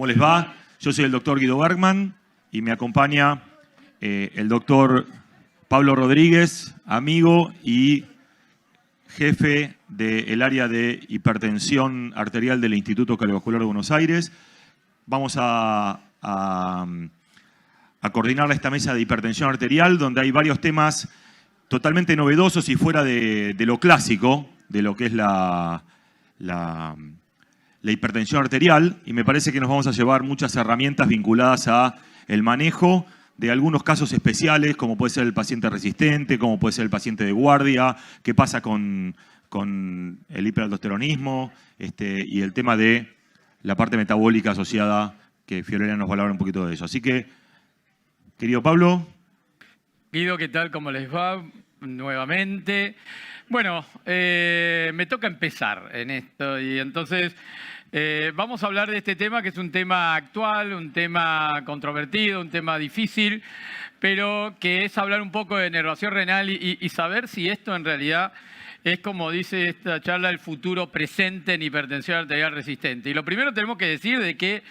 ¿Cómo les va? Yo soy el doctor Guido Bergman y me acompaña el doctor Pablo Rodríguez, amigo y jefe del área de hipertensión arterial del Instituto Cardiovascular de Buenos Aires. Vamos a coordinar esta mesa de hipertensión arterial, donde hay varios temas totalmente novedosos y fuera de lo clásico, de lo que es la hipertensión arterial, y me parece que nos vamos a llevar muchas herramientas vinculadas a el manejo de algunos casos especiales, como puede ser el paciente resistente, como puede ser el paciente de guardia, qué pasa con el hiperaldosteronismo y el tema de la parte metabólica asociada, que Fiorella nos va a hablar un poquito de eso. Así que, querido Pablo. Guido, ¿qué tal? ¿Cómo les va? Nuevamente. Bueno, me toca empezar en esto y entonces vamos a hablar de este tema que es un tema actual, un tema controvertido, un tema difícil, pero que es hablar un poco de denervación renal y saber si esto en realidad es, como dice esta charla, el futuro presente en hipertensión arterial resistente. Y lo primero tenemos que decir de que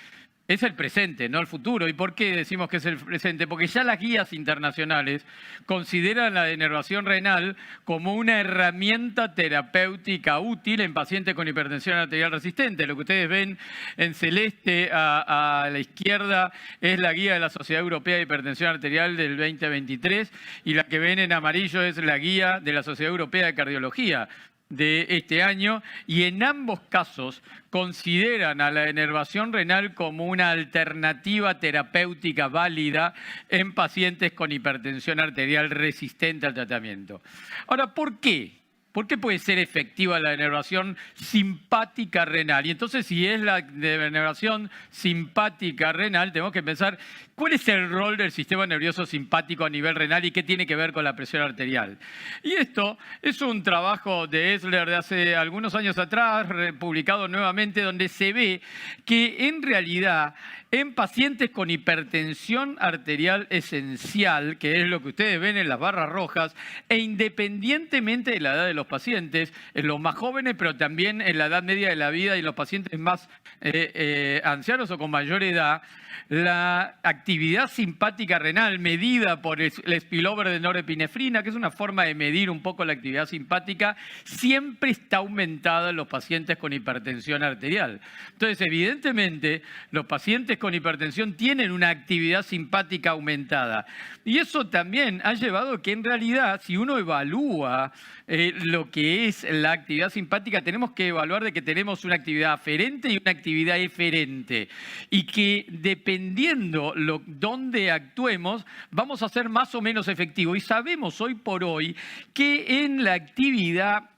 es el presente, no el futuro. ¿Y por qué decimos que es el presente? Porque ya las guías internacionales consideran la denervación renal como una herramienta terapéutica útil en pacientes con hipertensión arterial resistente. Lo que ustedes ven en celeste a la izquierda es la guía de la Sociedad Europea de Hipertensión Arterial del 2023 y la que ven en amarillo es la guía de la Sociedad Europea de Cardiología de este año, y en ambos casos consideran a la denervación renal como una alternativa terapéutica válida en pacientes con hipertensión arterial resistente al tratamiento. Ahora, ¿por qué? ¿Por qué puede ser efectiva la denervación simpática renal? Y entonces, si es la denervación simpática renal, tenemos que pensar cuál es el rol del sistema nervioso simpático a nivel renal y qué tiene que ver con la presión arterial. Y esto es un trabajo de Esler de hace algunos años atrás, publicado nuevamente, donde se ve que en realidad en pacientes con hipertensión arterial esencial, que es lo que ustedes ven en las barras rojas, e independientemente de la edad de los pacientes, en los más jóvenes, pero también en la edad media de la vida y los pacientes más ancianos o con mayor edad, la actividad simpática renal medida por el spillover de norepinefrina, que es una forma de medir un poco la actividad simpática, siempre está aumentada en los pacientes con hipertensión arterial. Entonces, evidentemente, los pacientes con hipertensión tienen una actividad simpática aumentada. Y eso también ha llevado a que en realidad, si uno evalúa lo que es la actividad simpática, tenemos que evaluar de que tenemos una actividad aferente y una actividad eferente. Y que dependiendo dónde actuemos, vamos a ser más o menos efectivos. Y sabemos hoy por hoy que en la actividad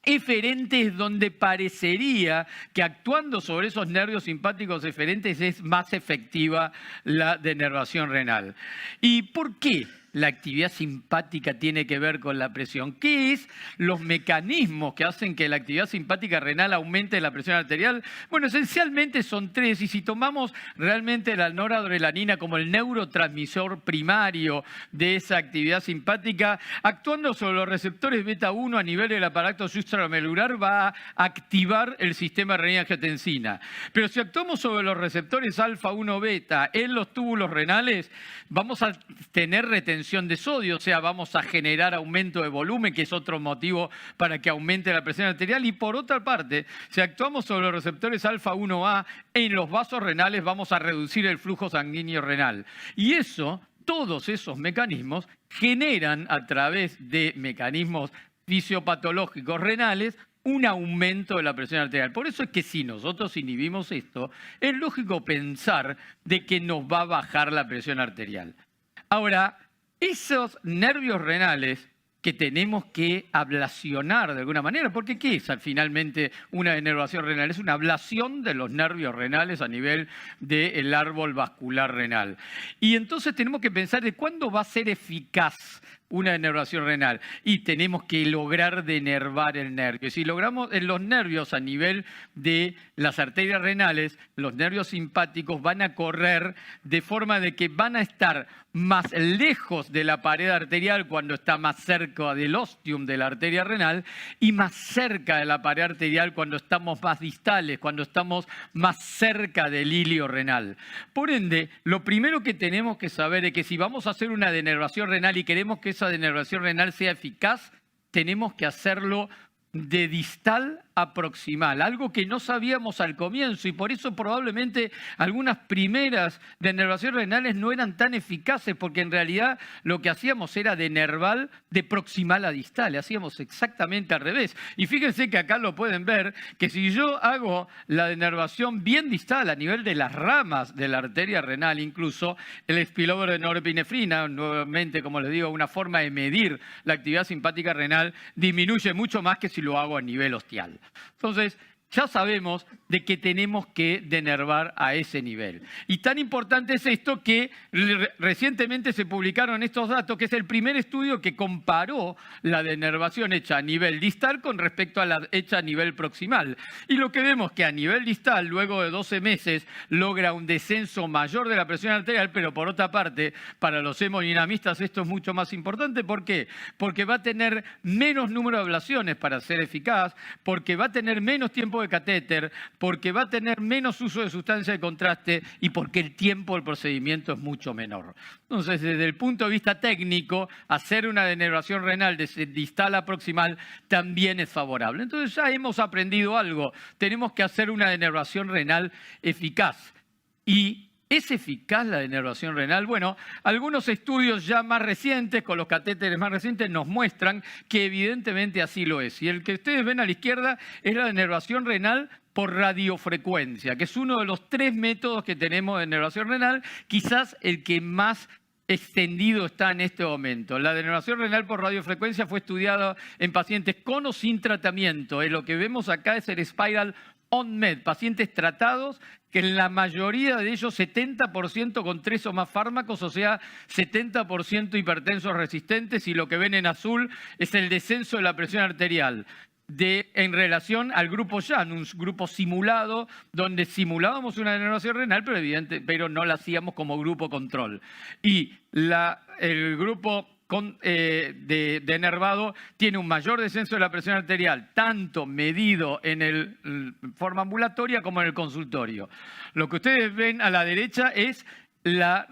eferente es donde parecería que actuando sobre esos nervios simpáticos eferentes es más efectiva la denervación renal. ¿Y por qué la actividad simpática tiene que ver con la presión? ¿Qué es los mecanismos que hacen que la actividad simpática renal aumente la presión arterial? Bueno, esencialmente son tres, y si tomamos realmente la noradrenalina como el neurotransmisor primario de esa actividad simpática, actuando sobre los receptores beta 1 a nivel del aparato sustraglomerular va a activar el sistema de renina-angiotensina. Pero si actuamos sobre los receptores alfa 1 beta en los túbulos renales, vamos a tener retención de sodio, o sea, vamos a generar aumento de volumen, que es otro motivo para que aumente la presión arterial. Y por otra parte, si actuamos sobre los receptores alfa 1A en los vasos renales, vamos a reducir el flujo sanguíneo renal. Y eso, todos esos mecanismos generan a través de mecanismos fisiopatológicos renales un aumento de la presión arterial. Por eso es que si nosotros inhibimos esto, es lógico pensar de que nos va a bajar la presión arterial. Ahora, esos nervios renales que tenemos que ablacionar de alguna manera, porque ¿qué es finalmente una denervación renal? Es una ablación de los nervios renales a nivel del árbol vascular renal. Y entonces tenemos que pensar de cuándo va a ser eficaz una denervación renal y tenemos que lograr denervar el nervio. Si logramos los nervios a nivel de las arterias renales, los nervios simpáticos van a correr de forma de que van a estar más lejos de la pared arterial cuando está más cerca del ostium de la arteria renal y más cerca de la pared arterial cuando estamos más distales, cuando estamos más cerca del hilio renal. Por ende, lo primero que tenemos que saber es que si vamos a hacer una denervación renal y queremos que esa denervación renal sea eficaz, tenemos que hacerlo de distal a proximal, algo que no sabíamos al comienzo y por eso probablemente algunas primeras denervaciones renales no eran tan eficaces porque en realidad lo que hacíamos era denervar de proximal a distal, hacíamos exactamente al revés. Y fíjense que acá lo pueden ver, que si yo hago la denervación bien distal a nivel de las ramas de la arteria renal, incluso el spillover de norepinefrina, nuevamente como les digo, una forma de medir la actividad simpática renal, disminuye mucho más que si lo hago a nivel ostial. Entonces, ya sabemos de que tenemos que denervar a ese nivel. Y tan importante es esto que recientemente se publicaron estos datos, que es el primer estudio que comparó la denervación hecha a nivel distal con respecto a la hecha a nivel proximal. Y lo que vemos que a nivel distal, luego de 12 meses, logra un descenso mayor de la presión arterial, pero por otra parte, para los hemodinamistas esto es mucho más importante. ¿Por qué? Porque va a tener menos número de ablaciones para ser eficaz, porque va a tener menos tiempo de catéter, porque va a tener menos uso de sustancia de contraste y porque el tiempo del procedimiento es mucho menor. Entonces, desde el punto de vista técnico, hacer una denervación renal de distal a proximal también es favorable. Entonces, ya hemos aprendido algo. Tenemos que hacer una denervación renal eficaz. ¿Y es eficaz la denervación renal? Bueno, algunos estudios ya más recientes, con los catéteres más recientes, nos muestran que evidentemente así lo es. Y el que ustedes ven a la izquierda es la denervación renal por radiofrecuencia, que es uno de los 3 métodos que tenemos de denervación renal, quizás el que más extendido está en este momento. La denervación renal por radiofrecuencia fue estudiada en pacientes con o sin tratamiento. Lo que vemos acá es el Spiral OnMed, pacientes tratados, que en la mayoría de ellos 70% con 3 o más fármacos, o sea, 70% hipertensos resistentes, y lo que ven en azul es el descenso de la presión arterial en relación al grupo Jan, un grupo simulado, donde simulábamos una denervación renal, pero no la hacíamos como grupo control. Y el grupo denervado tiene un mayor descenso de la presión arterial, tanto medido en forma ambulatoria como en el consultorio. Lo que ustedes ven a la derecha es la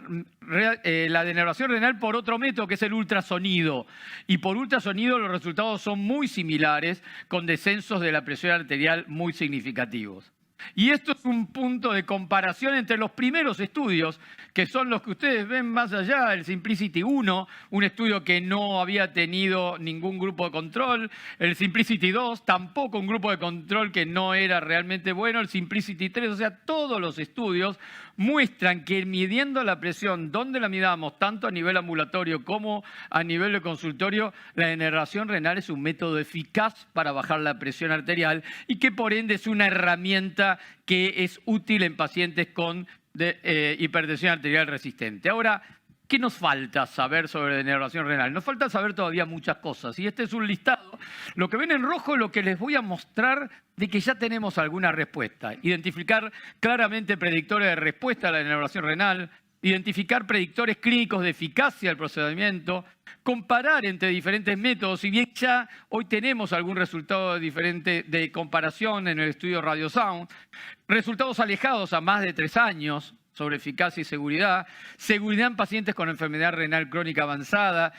denervación renal por otro método, que es el ultrasonido. Y por ultrasonido los resultados son muy similares, con descensos de la presión arterial muy significativos. Y esto es un punto de comparación entre los primeros estudios, que son los que ustedes ven más allá, el Simplicity 1, un estudio que no había tenido ningún grupo de control, el Simplicity 2, tampoco un grupo de control que no era realmente bueno, el Simplicity 3, o sea, todos los estudios muestran que midiendo la presión, donde la midamos, tanto a nivel ambulatorio como a nivel de consultorio, la denervación renal es un método eficaz para bajar la presión arterial y que por ende es una herramienta que es útil en pacientes con hipertensión arterial resistente. Ahora, ¿qué nos falta saber sobre denervación renal? Nos falta saber todavía muchas cosas. Y este es un listado. Lo que ven en rojo es lo que les voy a mostrar de que ya tenemos alguna respuesta. Identificar claramente predictores de respuesta a la denervación renal, identificar predictores clínicos de eficacia del procedimiento, comparar entre diferentes métodos, si bien ya hoy tenemos algún resultado diferente de comparación en el estudio RadioSound, resultados alejados a más de 3 años sobre eficacia y seguridad en pacientes con enfermedad renal crónica avanzada,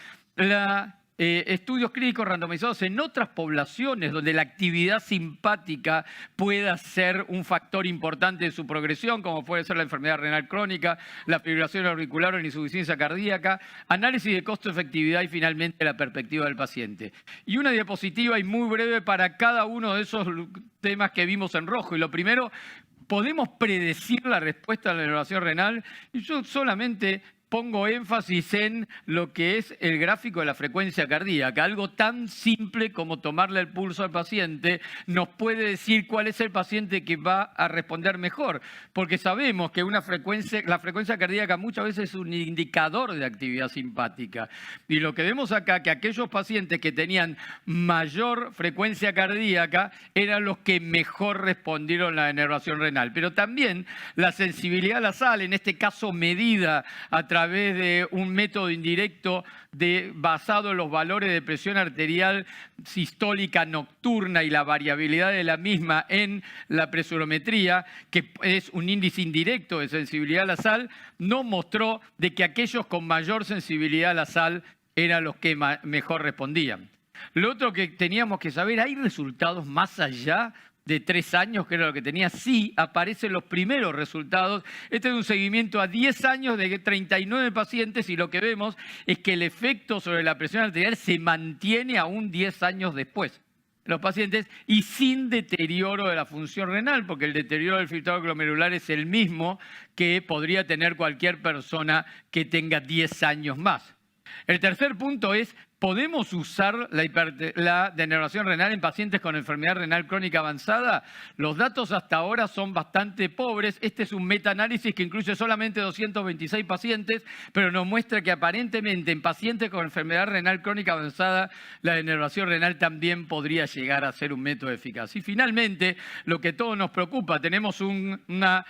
estudios clínicos randomizados en otras poblaciones donde la actividad simpática pueda ser un factor importante en su progresión, como puede ser la enfermedad renal crónica, la fibrilación auricular o la insuficiencia cardíaca, análisis de costo-efectividad y finalmente la perspectiva del paciente. Y una diapositiva y muy breve para cada uno de esos temas que vimos en rojo. Y lo primero, ¿podemos predecir la respuesta a la denervación renal? Y yo solamente pongo énfasis en lo que es el gráfico de la frecuencia cardíaca. Algo tan simple como tomarle el pulso al paciente nos puede decir cuál es el paciente que va a responder mejor, porque sabemos que la frecuencia cardíaca muchas veces es un indicador de actividad simpática. Y lo que vemos acá, que aquellos pacientes que tenían mayor frecuencia cardíaca eran los que mejor respondieron a la denervación renal. Pero también la sensibilidad a la sal, en este caso medida a través de un método indirecto basado en los valores de presión arterial sistólica nocturna y la variabilidad de la misma en la presurometría, que es un índice indirecto de sensibilidad a la sal, nos mostró de que aquellos con mayor sensibilidad a la sal eran los que mejor respondían. Lo otro que teníamos que saber, ¿hay resultados más allá de 3 años, que era lo que tenía? Sí, aparecen los primeros resultados. Este es un seguimiento a 10 años de 39 pacientes y lo que vemos es que el efecto sobre la presión arterial se mantiene aún 10 años después en los pacientes y sin deterioro de la función renal, porque el deterioro del filtrado glomerular es el mismo que podría tener cualquier persona que tenga 10 años más. El tercer punto es, ¿podemos usar la denervación renal en pacientes con enfermedad renal crónica avanzada? Los datos hasta ahora son bastante pobres. Este es un metaanálisis que incluye solamente 226 pacientes, pero nos muestra que aparentemente en pacientes con enfermedad renal crónica avanzada, la denervación renal también podría llegar a ser un método eficaz. Y finalmente, lo que todos nos preocupa, tenemos una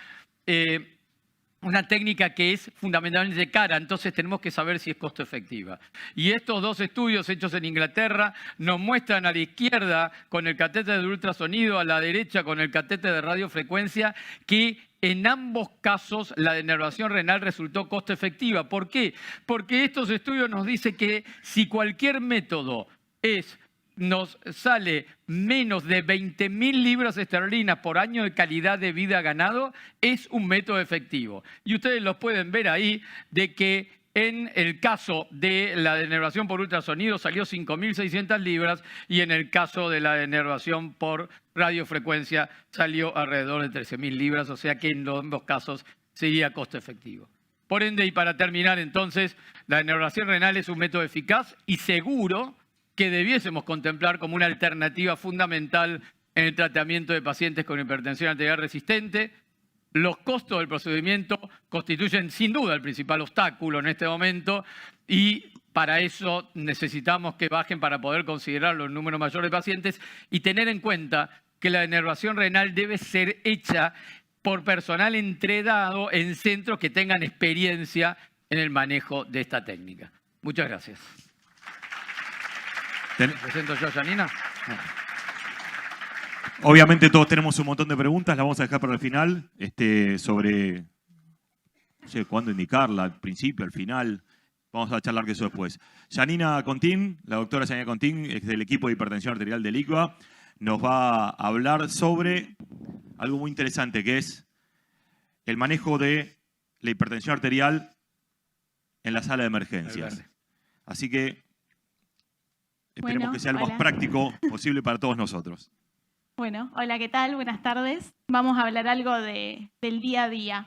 técnica que es fundamentalmente cara, entonces tenemos que saber si es costo efectiva. Y estos 2 estudios hechos en Inglaterra nos muestran a la izquierda con el catéter de ultrasonido, a la derecha con el catéter de radiofrecuencia, que en ambos casos la denervación renal resultó costo efectiva. ¿Por qué? Porque estos estudios nos dicen que si cualquier método nos sale menos de 20.000 libras esterlinas por año de calidad de vida ganado, es un método efectivo. Y ustedes lo pueden ver ahí, de que en el caso de la denervación por ultrasonido salió 5.600 libras y en el caso de la denervación por radiofrecuencia salió alrededor de 13.000 libras, o sea que en ambos casos sería costo efectivo. Por ende, y para terminar entonces, la denervación renal es un método eficaz y seguro que debiésemos contemplar como una alternativa fundamental en el tratamiento de pacientes con hipertensión arterial resistente. Los costos del procedimiento constituyen sin duda el principal obstáculo en este momento y para eso necesitamos que bajen para poder considerarlo en número mayor de pacientes y tener en cuenta que la denervación renal debe ser hecha por personal entrenado en centros que tengan experiencia en el manejo de esta técnica. Muchas gracias. ¿Me presento yo, Janina? Obviamente todos tenemos un montón de preguntas, las vamos a dejar para el final, sobre no sé cuándo indicarla, al principio, al final. Vamos a charlar de eso después. Janina Contín, la doctora Janina Contín, es del equipo de hipertensión arterial del ICVA, nos va a hablar sobre algo muy interesante, que es el manejo de la hipertensión arterial en la sala de emergencias. Así que esperemos que sea lo más práctico posible para todos nosotros. Bueno, hola, ¿qué tal? Buenas tardes. Vamos a hablar algo del día a día.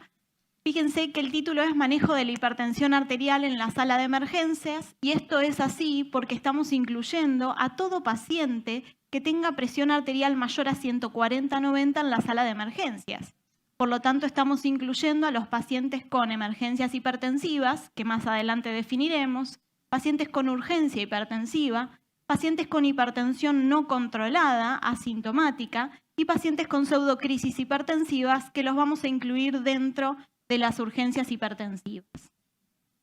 Fíjense que el título es Manejo de la hipertensión arterial en la sala de emergencias y esto es así porque estamos incluyendo a todo paciente que tenga presión arterial mayor a 140/90 en la sala de emergencias. Por lo tanto, estamos incluyendo a los pacientes con emergencias hipertensivas, que más adelante definiremos, pacientes con urgencia hipertensiva, pacientes con hipertensión no controlada, asintomática, y pacientes con pseudocrisis hipertensivas que los vamos a incluir dentro de las urgencias hipertensivas.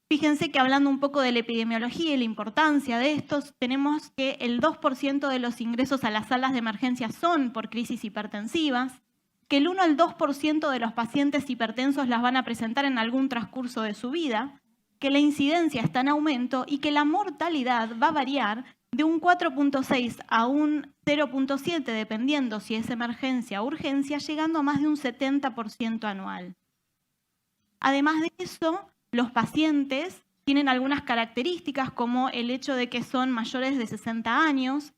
Fíjense que hablando un poco de la epidemiología y la importancia de estos, tenemos que el 2% de los ingresos a las salas de emergencia son por crisis hipertensivas, que el 1 al 2% de los pacientes hipertensos las van a presentar en algún transcurso de su vida, que la incidencia está en aumento y que la mortalidad va a variar de un 4.6 a un 0.7, dependiendo si es emergencia o urgencia, llegando a más de un 70% anual. Además de eso, los pacientes tienen algunas características como el hecho de que son mayores de 60 años,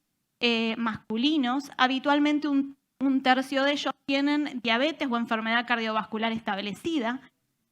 masculinos. Habitualmente un tercio de ellos tienen diabetes o enfermedad cardiovascular establecida.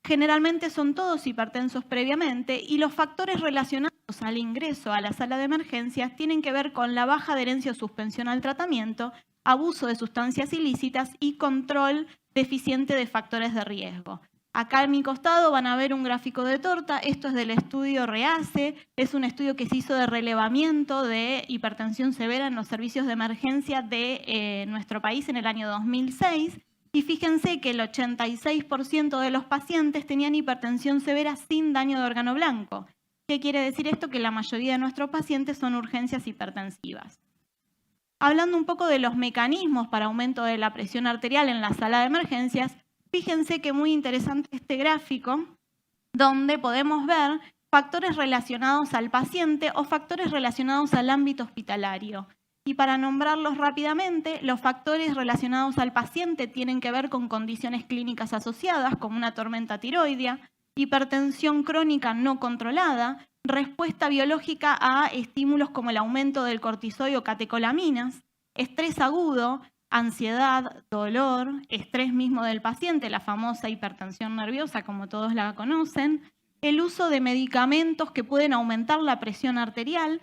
Generalmente son todos hipertensos previamente y los factores relacionados al ingreso a la sala de emergencias tienen que ver con la baja adherencia o suspensión al tratamiento, abuso de sustancias ilícitas y control deficiente de factores de riesgo. Acá a mi costado van a ver un gráfico de torta. Esto es del estudio REACE. Es un estudio que se hizo de relevamiento de hipertensión severa en los servicios de emergencia de nuestro país en el año 2006. Y fíjense que el 86% de los pacientes tenían hipertensión severa sin daño de órgano blanco. ¿Qué quiere decir esto? Que la mayoría de nuestros pacientes son urgencias hipertensivas. Hablando un poco de los mecanismos para aumento de la presión arterial en la sala de emergencias, fíjense que muy interesante este gráfico, donde podemos ver factores relacionados al paciente o factores relacionados al ámbito hospitalario. Y para nombrarlos rápidamente, los factores relacionados al paciente tienen que ver con condiciones clínicas asociadas, como una tormenta tiroidea, hipertensión crónica no controlada, respuesta biológica a estímulos como el aumento del cortisol o catecolaminas, estrés agudo, ansiedad, dolor, estrés mismo del paciente, la famosa hipertensión nerviosa, como todos la conocen, el uso de medicamentos que pueden aumentar la presión arterial,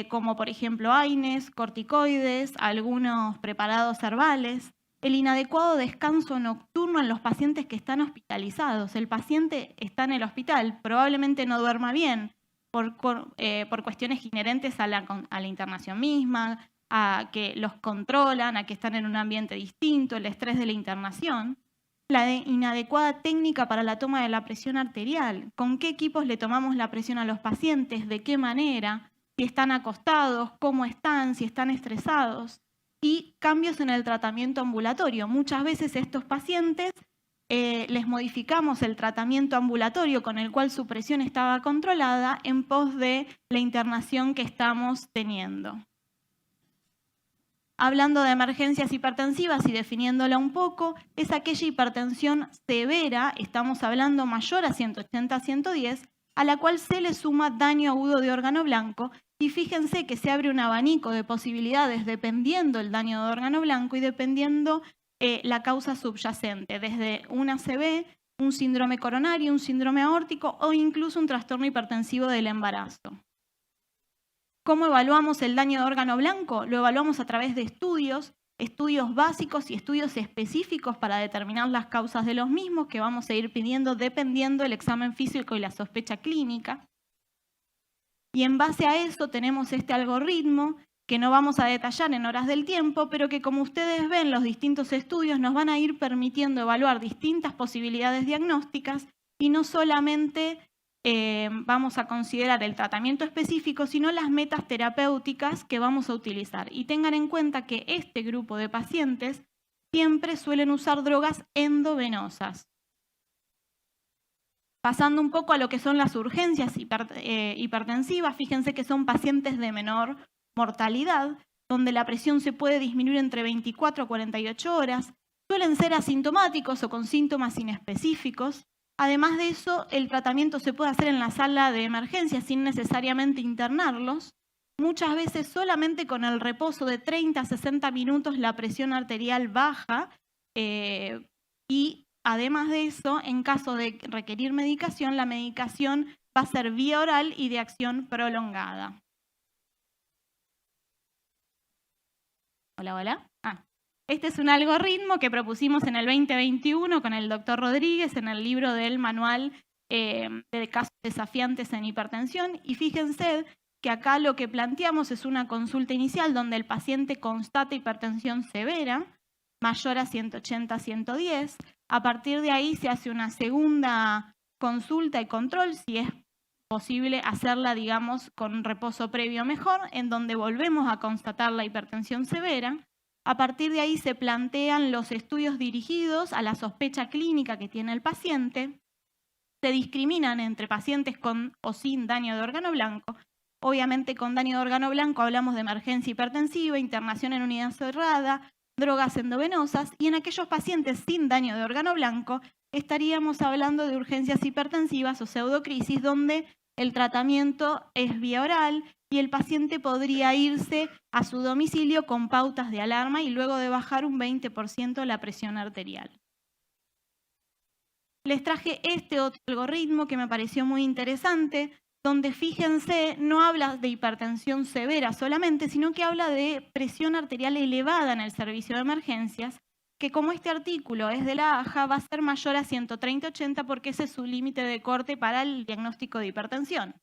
como por ejemplo AINES, corticoides, algunos preparados herbales, el inadecuado descanso nocturno en los pacientes que están hospitalizados. El paciente está en el hospital, probablemente no duerma bien por cuestiones inherentes a la internación misma, a que los controlan, a que están en un ambiente distinto, el estrés de la internación. La inadecuada técnica para la toma de la presión arterial, con qué equipos le tomamos la presión a los pacientes, de qué manera, si están acostados, cómo están, si están estresados, y cambios en el tratamiento ambulatorio. Muchas veces estos pacientes les modificamos el tratamiento ambulatorio con el cual su presión estaba controlada en pos de la internación que estamos teniendo. Hablando de emergencias hipertensivas y definiéndola un poco, es aquella hipertensión severa, estamos hablando mayor a 180-110, a la cual se le suma daño agudo de órgano blanco, y fíjense que se abre un abanico de posibilidades dependiendo el daño de órgano blanco y dependiendo la causa subyacente, desde un ACV, un síndrome coronario, un síndrome aórtico o incluso un trastorno hipertensivo del embarazo. ¿Cómo evaluamos el daño de órgano blanco? Lo evaluamos a través de estudios básicos y estudios específicos para determinar las causas de los mismos, que vamos a ir pidiendo dependiendo del examen físico y la sospecha clínica. Y en base a eso tenemos este algoritmo que no vamos a detallar en horas del tiempo, pero que como ustedes ven, los distintos estudios nos van a ir permitiendo evaluar distintas posibilidades diagnósticas y no solamente vamos a considerar el tratamiento específico, sino las metas terapéuticas que vamos a utilizar. Y tengan en cuenta que este grupo de pacientes siempre suelen usar drogas endovenosas. Pasando un poco a lo que son las urgencias hipertensivas, fíjense que son pacientes de menor mortalidad, donde la presión se puede disminuir entre 24 a 48 horas, suelen ser asintomáticos o con síntomas inespecíficos. Además de eso, el tratamiento se puede hacer en la sala de emergencia sin necesariamente internarlos. Muchas veces solamente con el reposo de 30 a 60 minutos la presión arterial baja y además de eso, en caso de requerir medicación, la medicación va a ser vía oral y de acción prolongada. Hola, hola. Este es un algoritmo que propusimos en el 2021 con el doctor Rodríguez en el libro del manual de casos desafiantes en hipertensión. Y fíjense que acá lo que planteamos es una consulta inicial donde el paciente constata hipertensión severa, mayor a 180-110. A partir de ahí se hace una segunda consulta y control, si es posible hacerla, digamos, con reposo previo mejor, en donde volvemos a constatar la hipertensión severa. A partir de ahí se plantean los estudios dirigidos a la sospecha clínica que tiene el paciente. Se discriminan entre pacientes con o sin daño de órgano blanco. Obviamente con daño de órgano blanco hablamos de emergencia hipertensiva, internación en unidad cerrada, drogas endovenosas, y en aquellos pacientes sin daño de órgano blanco estaríamos hablando de urgencias hipertensivas o pseudocrisis, donde el tratamiento es vía oral y el paciente podría irse a su domicilio con pautas de alarma y luego de bajar un 20% la presión arterial. les traje este otro algoritmo que me pareció muy interesante, donde fíjense, no habla de hipertensión severa solamente, sino que habla de presión arterial elevada en el servicio de emergencias, que como este artículo es de la AJA, va a ser mayor a 130/80 porque ese es su límite de corte para el diagnóstico de hipertensión.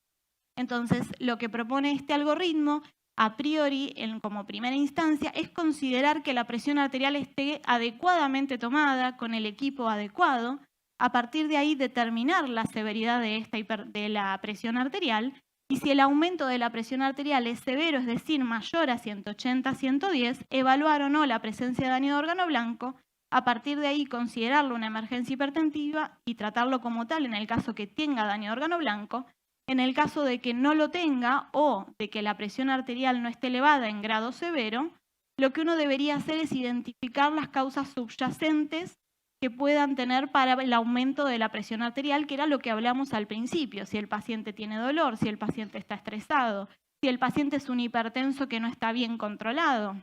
Entonces, lo que propone este algoritmo, a priori, como primera instancia, es considerar que la presión arterial esté adecuadamente tomada, con el equipo adecuado, a partir de ahí determinar la severidad de la presión arterial, y si el aumento de la presión arterial es severo, es decir, mayor a 180/110, evaluar o no la presencia de daño de órgano blanco, a partir de ahí considerarlo una emergencia hipertensiva y tratarlo como tal en el caso que tenga daño de órgano blanco. En el caso de que no lo tenga o de que la presión arterial no esté elevada en grado severo, lo que uno debería hacer es identificar las causas subyacentes que puedan tener para el aumento de la presión arterial, que era lo que hablamos al principio, si el paciente tiene dolor, si el paciente está estresado, si el paciente es un hipertenso que no está bien controlado.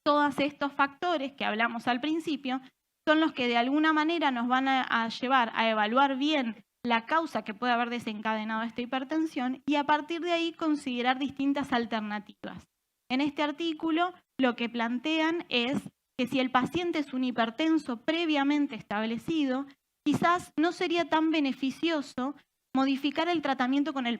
Todos estos factores que hablamos al principio son los que de alguna manera nos van a llevar a evaluar bien la causa que puede haber desencadenado esta hipertensión y a partir de ahí considerar distintas alternativas. En este artículo lo que plantean es que si el paciente es un hipertenso previamente establecido, quizás no sería tan beneficioso modificar el tratamiento con el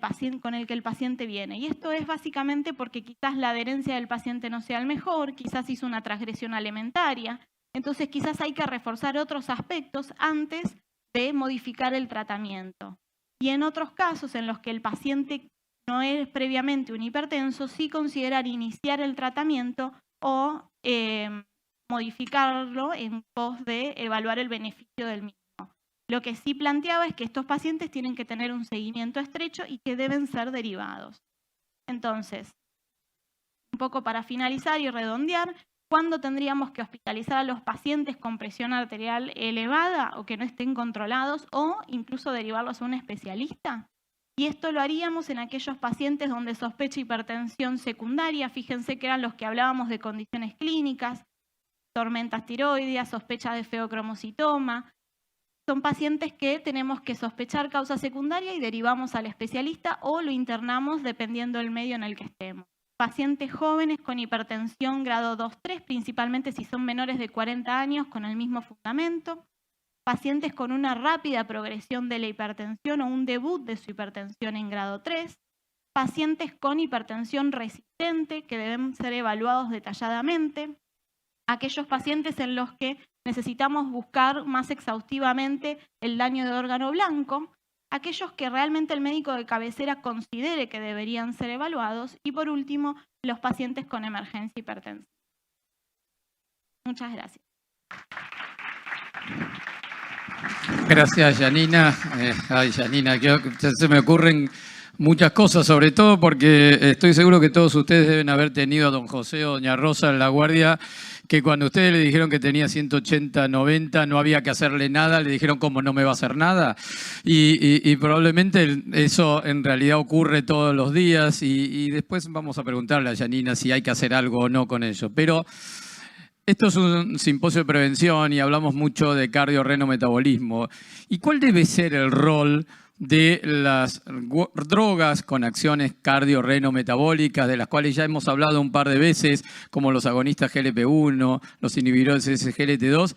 que el paciente viene. Y esto es básicamente porque quizás la adherencia del paciente no sea el mejor, quizás hizo una transgresión alimentaria, entonces quizás hay que reforzar otros aspectos antes de modificar el tratamiento. Y en otros casos en los que el paciente no es previamente un hipertenso, sí considerar iniciar el tratamiento o modificarlo en pos de evaluar el beneficio del mismo. Lo que sí planteaba es que estos pacientes tienen que tener un seguimiento estrecho y que deben ser derivados. Entonces, un poco para finalizar y redondear, ¿cuándo tendríamos que hospitalizar a los pacientes con presión arterial elevada o que no estén controlados o incluso derivarlos a un especialista? Y esto lo haríamos en aquellos pacientes donde sospecha hipertensión secundaria. Fíjense que eran los que hablábamos de condiciones clínicas, tormentas tiroideas, sospecha de feocromocitoma. Son pacientes que tenemos que sospechar causa secundaria y derivamos al especialista o lo internamos dependiendo del medio en el que estemos. Pacientes jóvenes con hipertensión grado 2-3, principalmente si son menores de 40 años con el mismo fundamento. Pacientes con una rápida progresión de la hipertensión o un debut de su hipertensión en grado 3. Pacientes con hipertensión resistente que deben ser evaluados detalladamente. Aquellos pacientes en los que necesitamos buscar más exhaustivamente el daño de órgano blanco, aquellos que realmente el médico de cabecera considere que deberían ser evaluados y por último, los pacientes con emergencia hipertensiva. Muchas gracias. Gracias, Janina. Janina, se me ocurren muchas cosas, sobre todo porque estoy seguro que todos ustedes deben haber tenido a don José o doña Rosa en la guardia, que cuando ustedes le dijeron que tenía 180, 90, no había que hacerle nada, le dijeron ¿cómo no me va a hacer nada? Y probablemente eso en realidad ocurre todos los días y después vamos a preguntarle a Janina si hay que hacer algo o no con ello. Pero esto es un simposio de prevención y hablamos mucho de cardio-renno-metabolismo. ¿Y cuál debe ser el rol de las drogas con acciones cardio-renno-metabólicas, de las cuales ya hemos hablado un par de veces, como los agonistas GLP-1, los inhibidores SGLT2,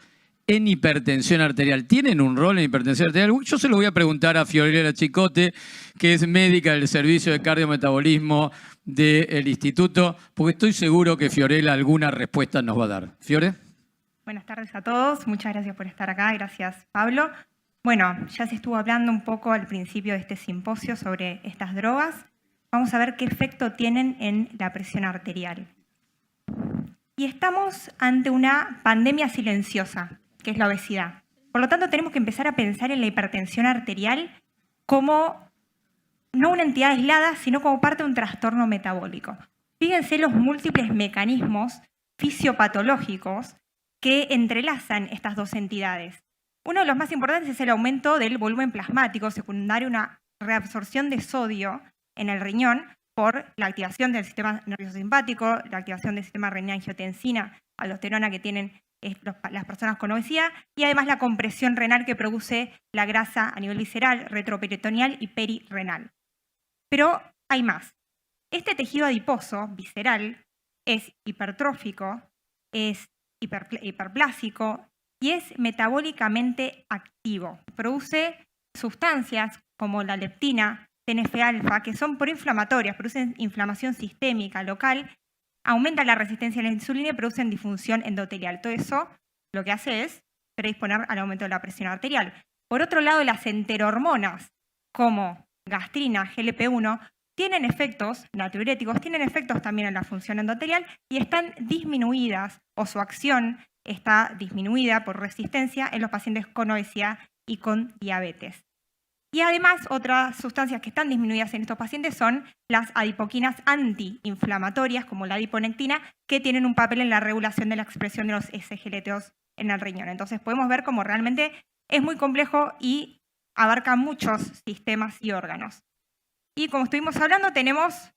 en hipertensión arterial? ¿Tienen un rol en hipertensión arterial? Yo se lo voy a preguntar a Fiorella Chicote, que es médica del Servicio de Cardiometabolismo del Instituto, porque estoy seguro que Fiorella alguna respuesta nos va a dar. ¿Fiore? Buenas tardes a todos. Muchas gracias por estar acá. Gracias, Pablo. Bueno, ya se estuvo hablando un poco al principio de este simposio sobre estas drogas. Vamos a ver qué efecto tienen en la presión arterial. Y estamos ante una pandemia silenciosa, que es la obesidad. Por lo tanto, tenemos que empezar a pensar en la hipertensión arterial como no una entidad aislada, sino como parte de un trastorno metabólico. Fíjense los múltiples mecanismos fisiopatológicos que entrelazan estas dos entidades. Uno de los más importantes es el aumento del volumen plasmático, secundario a una reabsorción de sodio en el riñón por la activación del sistema nervioso simpático, la activación del sistema renina-angiotensina, aldosterona que tienen las personas con obesidad, y además la compresión renal que produce la grasa a nivel visceral, retroperitoneal y perirrenal. Pero hay más. Este tejido adiposo visceral es hipertrófico, es hiperplásico y es metabólicamente activo. Produce sustancias como la leptina, TNF-alfa, que son proinflamatorias, producen inflamación sistémica local, aumentan la resistencia a la insulina y producen disfunción endotelial. Todo eso lo que hace es predisponer al aumento de la presión arterial. Por otro lado, las enterohormonas, como gastrina, GLP-1, tienen efectos natriuréticos, tienen efectos también en la función endotelial y están disminuidas, o su acción está disminuida por resistencia en los pacientes con obesidad y con diabetes. Y además, otras sustancias que están disminuidas en estos pacientes son las adipoquinas antiinflamatorias, como la adiponectina, que tienen un papel en la regulación de la expresión de los SGLT2 en el riñón. Entonces podemos ver cómo realmente es muy complejo y abarca muchos sistemas y órganos. Y como estuvimos hablando, tenemos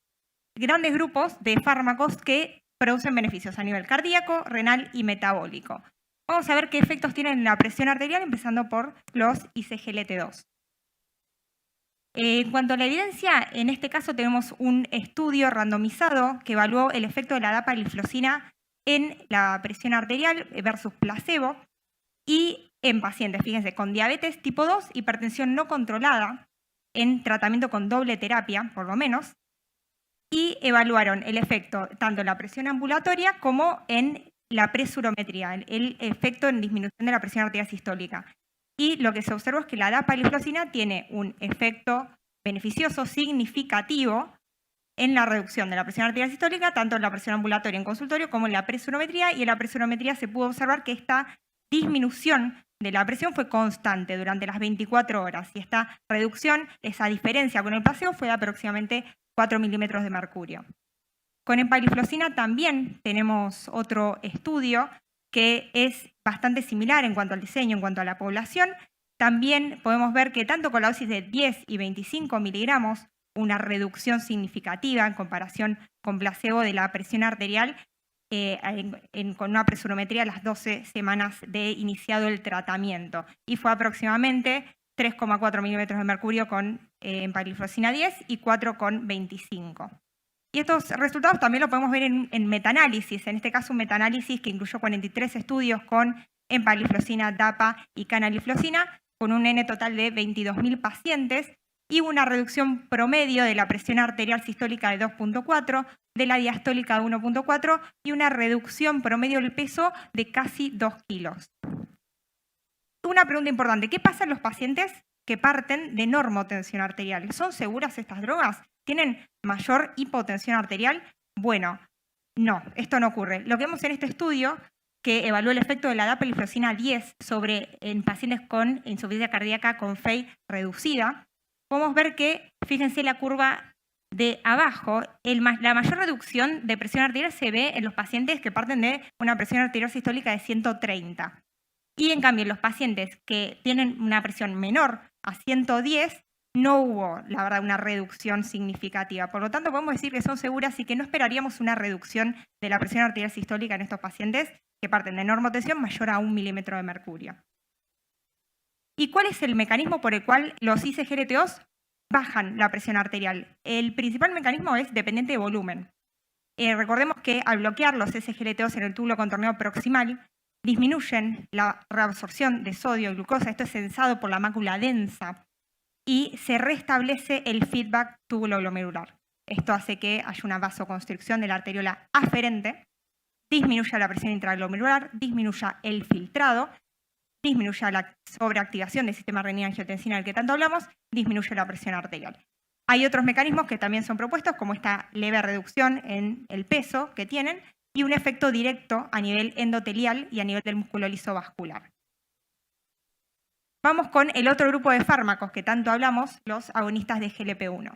grandes grupos de fármacos que producen beneficios a nivel cardíaco, renal y metabólico. Vamos a ver qué efectos tienen en la presión arterial, empezando por los ICGLT2. En cuanto a la evidencia, en este caso tenemos un estudio randomizado que evaluó el efecto de la dapagliflozina en la presión arterial versus placebo y en pacientes, fíjense, con diabetes tipo 2, hipertensión no controlada, en tratamiento con doble terapia, por lo menos, y evaluaron el efecto tanto en la presión ambulatoria como en la presurometría, el efecto en disminución de la presión arterial sistólica. Y lo que se observó es que la dapagliflozina tiene un efecto beneficioso significativo en la reducción de la presión arterial sistólica, tanto en la presión ambulatoria en consultorio como en la presurometría, y en la presurometría se pudo observar que esta disminución de la presión fue constante durante las 24 horas, y esta reducción, esa diferencia con el placebo, fue de aproximadamente 4 milímetros de mercurio. Con empagliflozina también tenemos otro estudio que es bastante similar en cuanto al diseño, en cuanto a la población. También podemos ver que tanto con la dosis de 10 y 25 miligramos, una reducción significativa en comparación con placebo de la presión arterial, con una presurometría a las 12 semanas de iniciado el tratamiento. Y fue aproximadamente 3,4 milímetros de mercurio con empagliflozina 10 y 4 con 25. Y estos resultados también lo podemos ver en metaanálisis, en este caso un metaanálisis que incluyó 43 estudios con empagliflozina, DAPA y canagliflozina, con un N total de 22.000 pacientes, y una reducción promedio de la presión arterial sistólica de 2,4, de la diastólica de 1,4 y una reducción promedio del peso de casi 2 kilos. Una pregunta importante, ¿qué pasa en los pacientes que parten de normotensión arterial? ¿Son seguras estas drogas? ¿Tienen mayor hipotensión arterial? Bueno, no, esto no ocurre. Lo que vemos en este estudio, que evaluó el efecto de la dapagliflozina 10 en pacientes con insuficiencia cardíaca con FEI reducida, podemos ver que, fíjense la curva de abajo, la mayor reducción de presión arterial se ve en los pacientes que parten de una presión arterial sistólica de 130. Y en cambio, en los pacientes que tienen una presión menor a 110, no hubo, la verdad, una reducción significativa. Por lo tanto, podemos decir que son seguras y que no esperaríamos una reducción de la presión arterial sistólica en estos pacientes que parten de normotensión mayor a 1 milímetro de mercurio. ¿Y cuál es el mecanismo por el cual los ICGLT2 bajan la presión arterial? El principal mecanismo es dependiente de volumen. Recordemos que al bloquear los SGLT2 en el túbulo contorneado proximal, disminuyen la reabsorción de sodio y glucosa, esto es sensado por la mácula densa, y se restablece el feedback túbulo-glomerular. Esto hace que haya una vasoconstricción de la arteriola aferente, disminuya la presión intraglomerular, disminuya el filtrado, disminuya la sobreactivación del sistema renina-angiotensina del que tanto hablamos, disminuye la presión arterial. Hay otros mecanismos que también son propuestos, como esta leve reducción en el peso que tienen y un efecto directo a nivel endotelial y a nivel del músculo liso vascular. Vamos con el otro grupo de fármacos que tanto hablamos, los agonistas de GLP-1.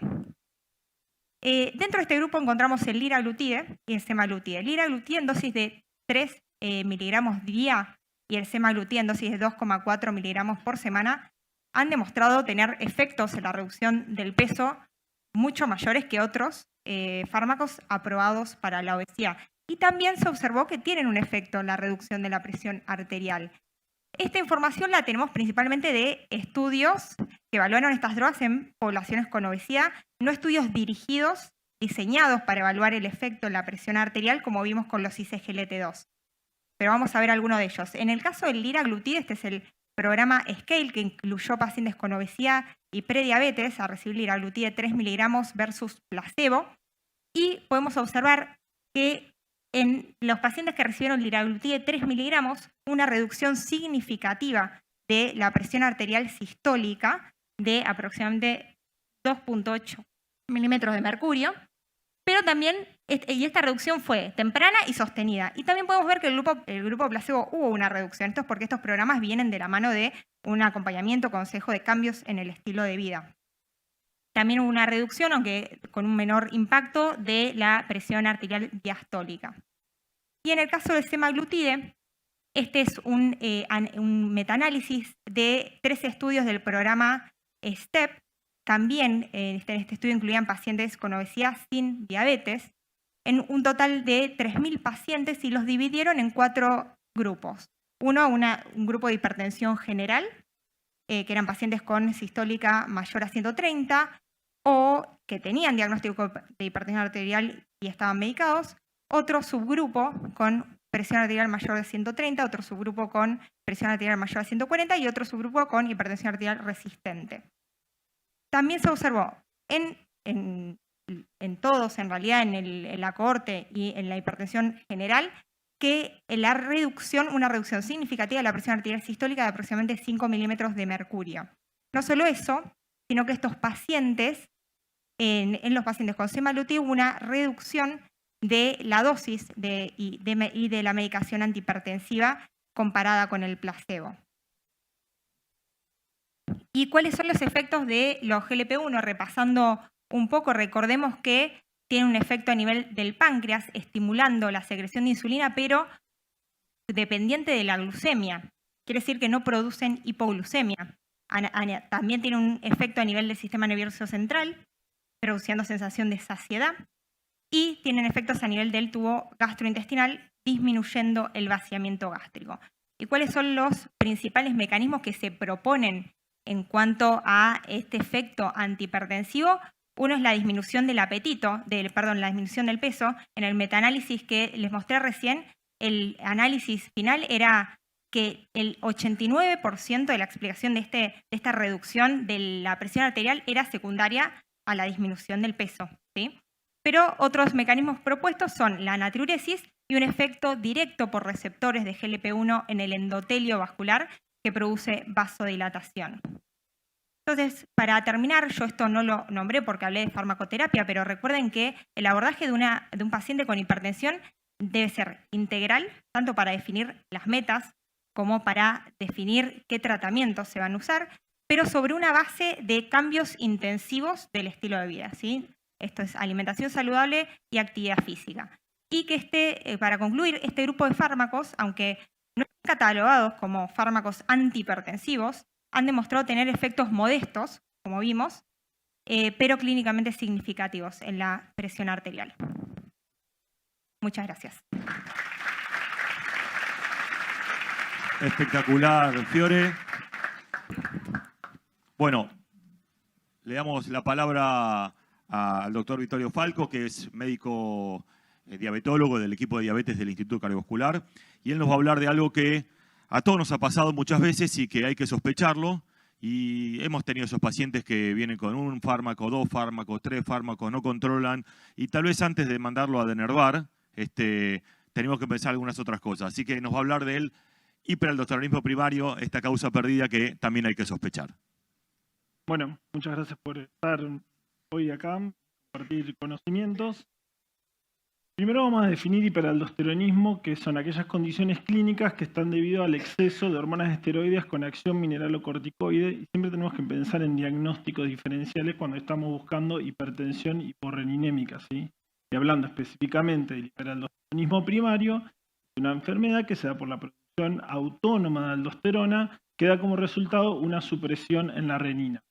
Dentro de este grupo encontramos el liraglutide y el semaglutide. El liraglutide en dosis de 3 miligramos día y el semaglutide en dosis de 2,4 miligramos por semana han demostrado tener efectos en la reducción del peso mucho mayores que otros fármacos aprobados para la obesidad. Y también se observó que tienen un efecto en la reducción de la presión arterial. Esta información la tenemos principalmente de estudios que evaluaron estas drogas en poblaciones con obesidad, no estudios dirigidos, diseñados para evaluar el efecto en la presión arterial, como vimos con los ISGLT2. Pero vamos a ver algunos de ellos. En el caso del liraglutide, este es el programa SCALE, que incluyó pacientes con obesidad y prediabetes a recibir liraglutide 3 miligramos versus placebo. Y podemos observar que en los pacientes que recibieron liraglutide 3 miligramos, una reducción significativa de la presión arterial sistólica de aproximadamente 2.8 milímetros de mercurio, pero también, y esta reducción fue temprana y sostenida. Y también podemos ver que el grupo placebo hubo una reducción. Esto es porque estos programas vienen de la mano de un acompañamiento, consejo de cambios en el estilo de vida. También hubo una reducción, aunque con un menor impacto, de la presión arterial diastólica. Y en el caso del semaglutide, este es un metaanálisis de 13 estudios del programa STEP. También en este estudio incluían pacientes con obesidad sin diabetes, en un total de 3.000 pacientes, y los dividieron en 4 grupos. Uno, un grupo de hipertensión general, que eran pacientes con sistólica mayor a 130 o que tenían diagnóstico de hipertensión arterial y estaban medicados. Otro subgrupo con presión arterial mayor de 130, otro subgrupo con presión arterial mayor a 140 y otro subgrupo con hipertensión arterial resistente. También se observó en todos, en realidad, en la cohorte y en la hipertensión general, que una reducción significativa de la presión arterial sistólica de aproximadamente 5 milímetros de mercurio. No solo eso, sino que estos pacientes, en los pacientes con semaglutide, hubo una reducción de la dosis y de la medicación antihipertensiva comparada con el placebo. ¿Y cuáles son los efectos de los GLP-1? Repasando un poco, recordemos que tiene un efecto a nivel del páncreas, estimulando la secreción de insulina, pero dependiente de la glucemia. Quiere decir que no producen hipoglucemia. También tiene un efecto a nivel del sistema nervioso central, produciendo sensación de saciedad. Y tienen efectos a nivel del tubo gastrointestinal, disminuyendo el vaciamiento gástrico. ¿Y cuáles son los principales mecanismos que se proponen en cuanto a este efecto antihipertensivo? Uno es la disminución del apetito, la disminución del peso. En el metaanálisis que les mostré recién, el análisis final era que el 89% de la explicación de esta reducción de la presión arterial era secundaria a la disminución del peso, ¿sí? Pero otros mecanismos propuestos son la natriuresis y un efecto directo por receptores de GLP-1 en el endotelio vascular que produce vasodilatación. Entonces, para terminar, yo esto no lo nombré porque hablé de farmacoterapia, pero recuerden que el abordaje de un paciente con hipertensión debe ser integral, tanto para definir las metas como para definir qué tratamientos se van a usar, pero sobre una base de cambios intensivos del estilo de vida, ¿sí? Esto es alimentación saludable y actividad física. Y que para concluir, este grupo de fármacos, aunque no están catalogados como fármacos antihipertensivos, han demostrado tener efectos modestos, como vimos, pero clínicamente significativos en la presión arterial. Muchas gracias. Espectacular, Fiore. Bueno, le damos la palabra al doctor Vittorio Falco, que es médico diabetólogo del equipo de diabetes del Instituto Cardiovascular, y él nos va a hablar de algo que a todos nos ha pasado muchas veces y que hay que sospecharlo, y hemos tenido esos pacientes que vienen con un fármaco, 2 fármacos, 3 fármacos, no controlan, y tal vez antes de mandarlo a denervar, tenemos que pensar algunas otras cosas. Así que nos va a hablar del hiperaldosteronismo primario, esta causa perdida que también hay que sospechar. Bueno, muchas gracias por estar hoy acá, compartir conocimientos. Primero vamos a definir hiperaldosteronismo, que son aquellas condiciones clínicas que están debido al exceso de hormonas esteroideas con acción mineralocorticoide, y siempre tenemos que pensar en diagnósticos diferenciales cuando estamos buscando hipertensión hiporreninémica, ¿sí? Y hablando específicamente del hiperaldosteronismo primario, es una enfermedad que se da por la producción autónoma de aldosterona que da como resultado una supresión en la renina.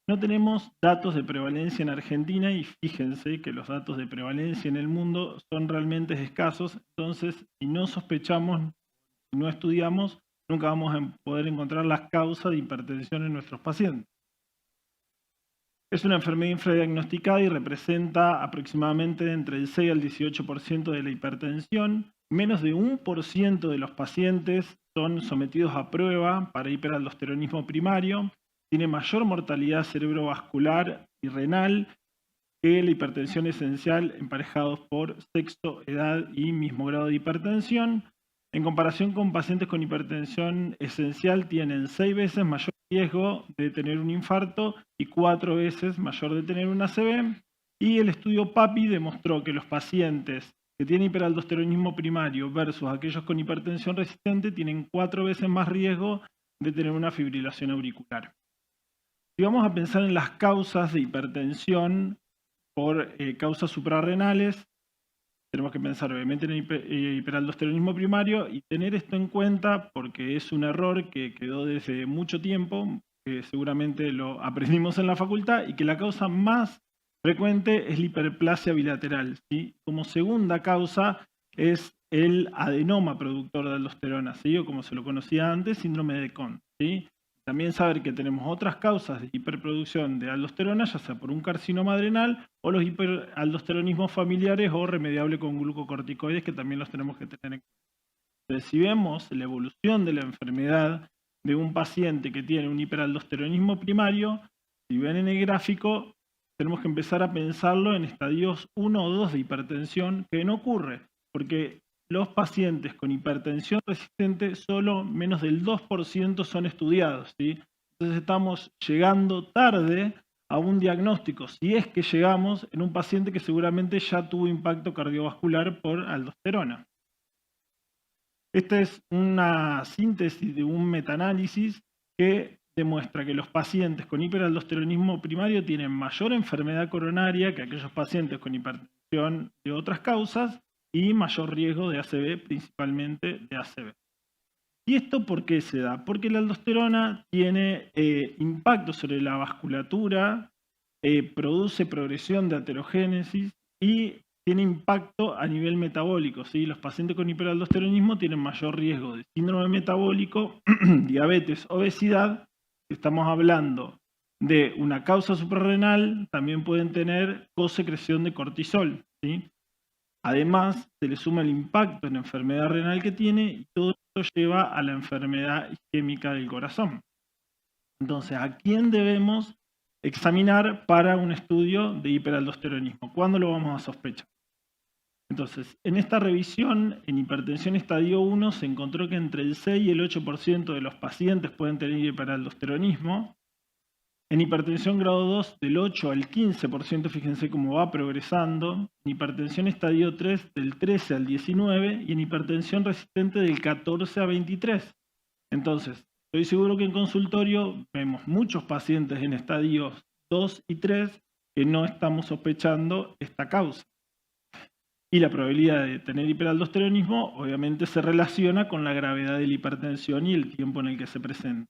No tenemos datos de prevalencia en Argentina y fíjense que los datos de prevalencia en el mundo son realmente escasos, entonces si no sospechamos, si no estudiamos, nunca vamos a poder encontrar las causas de hipertensión en nuestros pacientes. Es una enfermedad infradiagnosticada y representa aproximadamente entre el 6 al 18% de la hipertensión. Menos de 1% de los pacientes son sometidos a prueba para hiperaldosteronismo primario. Tiene mayor mortalidad cerebrovascular y renal que la hipertensión esencial emparejados por sexo, edad y mismo grado de hipertensión. En comparación con pacientes con hipertensión esencial, tienen 6 veces mayor riesgo de tener un infarto y 4 veces mayor de tener un ACV. Y el estudio PAPI demostró que los pacientes que tienen hiperaldosteronismo primario versus aquellos con hipertensión resistente tienen 4 veces más riesgo de tener una fibrilación auricular. Si vamos a pensar en las causas de hipertensión por causas suprarrenales, tenemos que pensar obviamente en el hiperaldosteronismo primario y tener esto en cuenta porque es un error que quedó desde mucho tiempo, que seguramente lo aprendimos en la facultad, y que la causa más frecuente es la hiperplasia bilateral, ¿sí? Como segunda causa es el adenoma productor de aldosterona, ¿sí? O como se lo conocía antes, síndrome de Cohn, ¿sí? También saber que tenemos otras causas de hiperproducción de aldosterona, ya sea por un carcinoma adrenal o los hiperaldosteronismos familiares o remediable con glucocorticoides, que también los tenemos que tener en cuenta. Entonces, si vemos la evolución de la enfermedad de un paciente que tiene un hiperaldosteronismo primario, si ven en el gráfico, tenemos que empezar a pensarlo en estadios 1 o 2 de hipertensión, que no ocurre, porque los pacientes con hipertensión resistente solo menos del 2% son estudiados, ¿sí? Entonces estamos llegando tarde a un diagnóstico, si es que llegamos, en un paciente que seguramente ya tuvo impacto cardiovascular por aldosterona. Esta es una síntesis de un metaanálisis que demuestra que los pacientes con hiperaldosteronismo primario tienen mayor enfermedad coronaria que aquellos pacientes con hipertensión de otras causas y mayor riesgo de ACV, principalmente de ACV. ¿Y esto por qué se da? Porque la aldosterona tiene impacto sobre la vasculatura, produce progresión de aterogénesis y tiene impacto a nivel metabólico, ¿sí? Los pacientes con hiperaldosteronismo tienen mayor riesgo de síndrome metabólico, diabetes, obesidad. Estamos hablando de una causa suprarrenal, también pueden tener cosecreción de cortisol, ¿sí? Además, se le suma el impacto en la enfermedad renal que tiene y todo esto lleva a la enfermedad isquémica del corazón. Entonces, ¿a quién debemos examinar para un estudio de hiperaldosteronismo? ¿Cuándo lo vamos a sospechar? Entonces, en esta revisión, en hipertensión estadio 1, se encontró que entre el 6 y el 8% de los pacientes pueden tener hiperaldosteronismo. En hipertensión grado 2, del 8 al 15%, fíjense cómo va progresando. En hipertensión estadio 3, del 13 al 19%. Y en hipertensión resistente, del 14 a 23%. Entonces, estoy seguro que en consultorio vemos muchos pacientes en estadios 2 y 3 que no estamos sospechando esta causa. Y la probabilidad de tener hiperaldosteronismo obviamente se relaciona con la gravedad de la hipertensión y el tiempo en el que se presenta.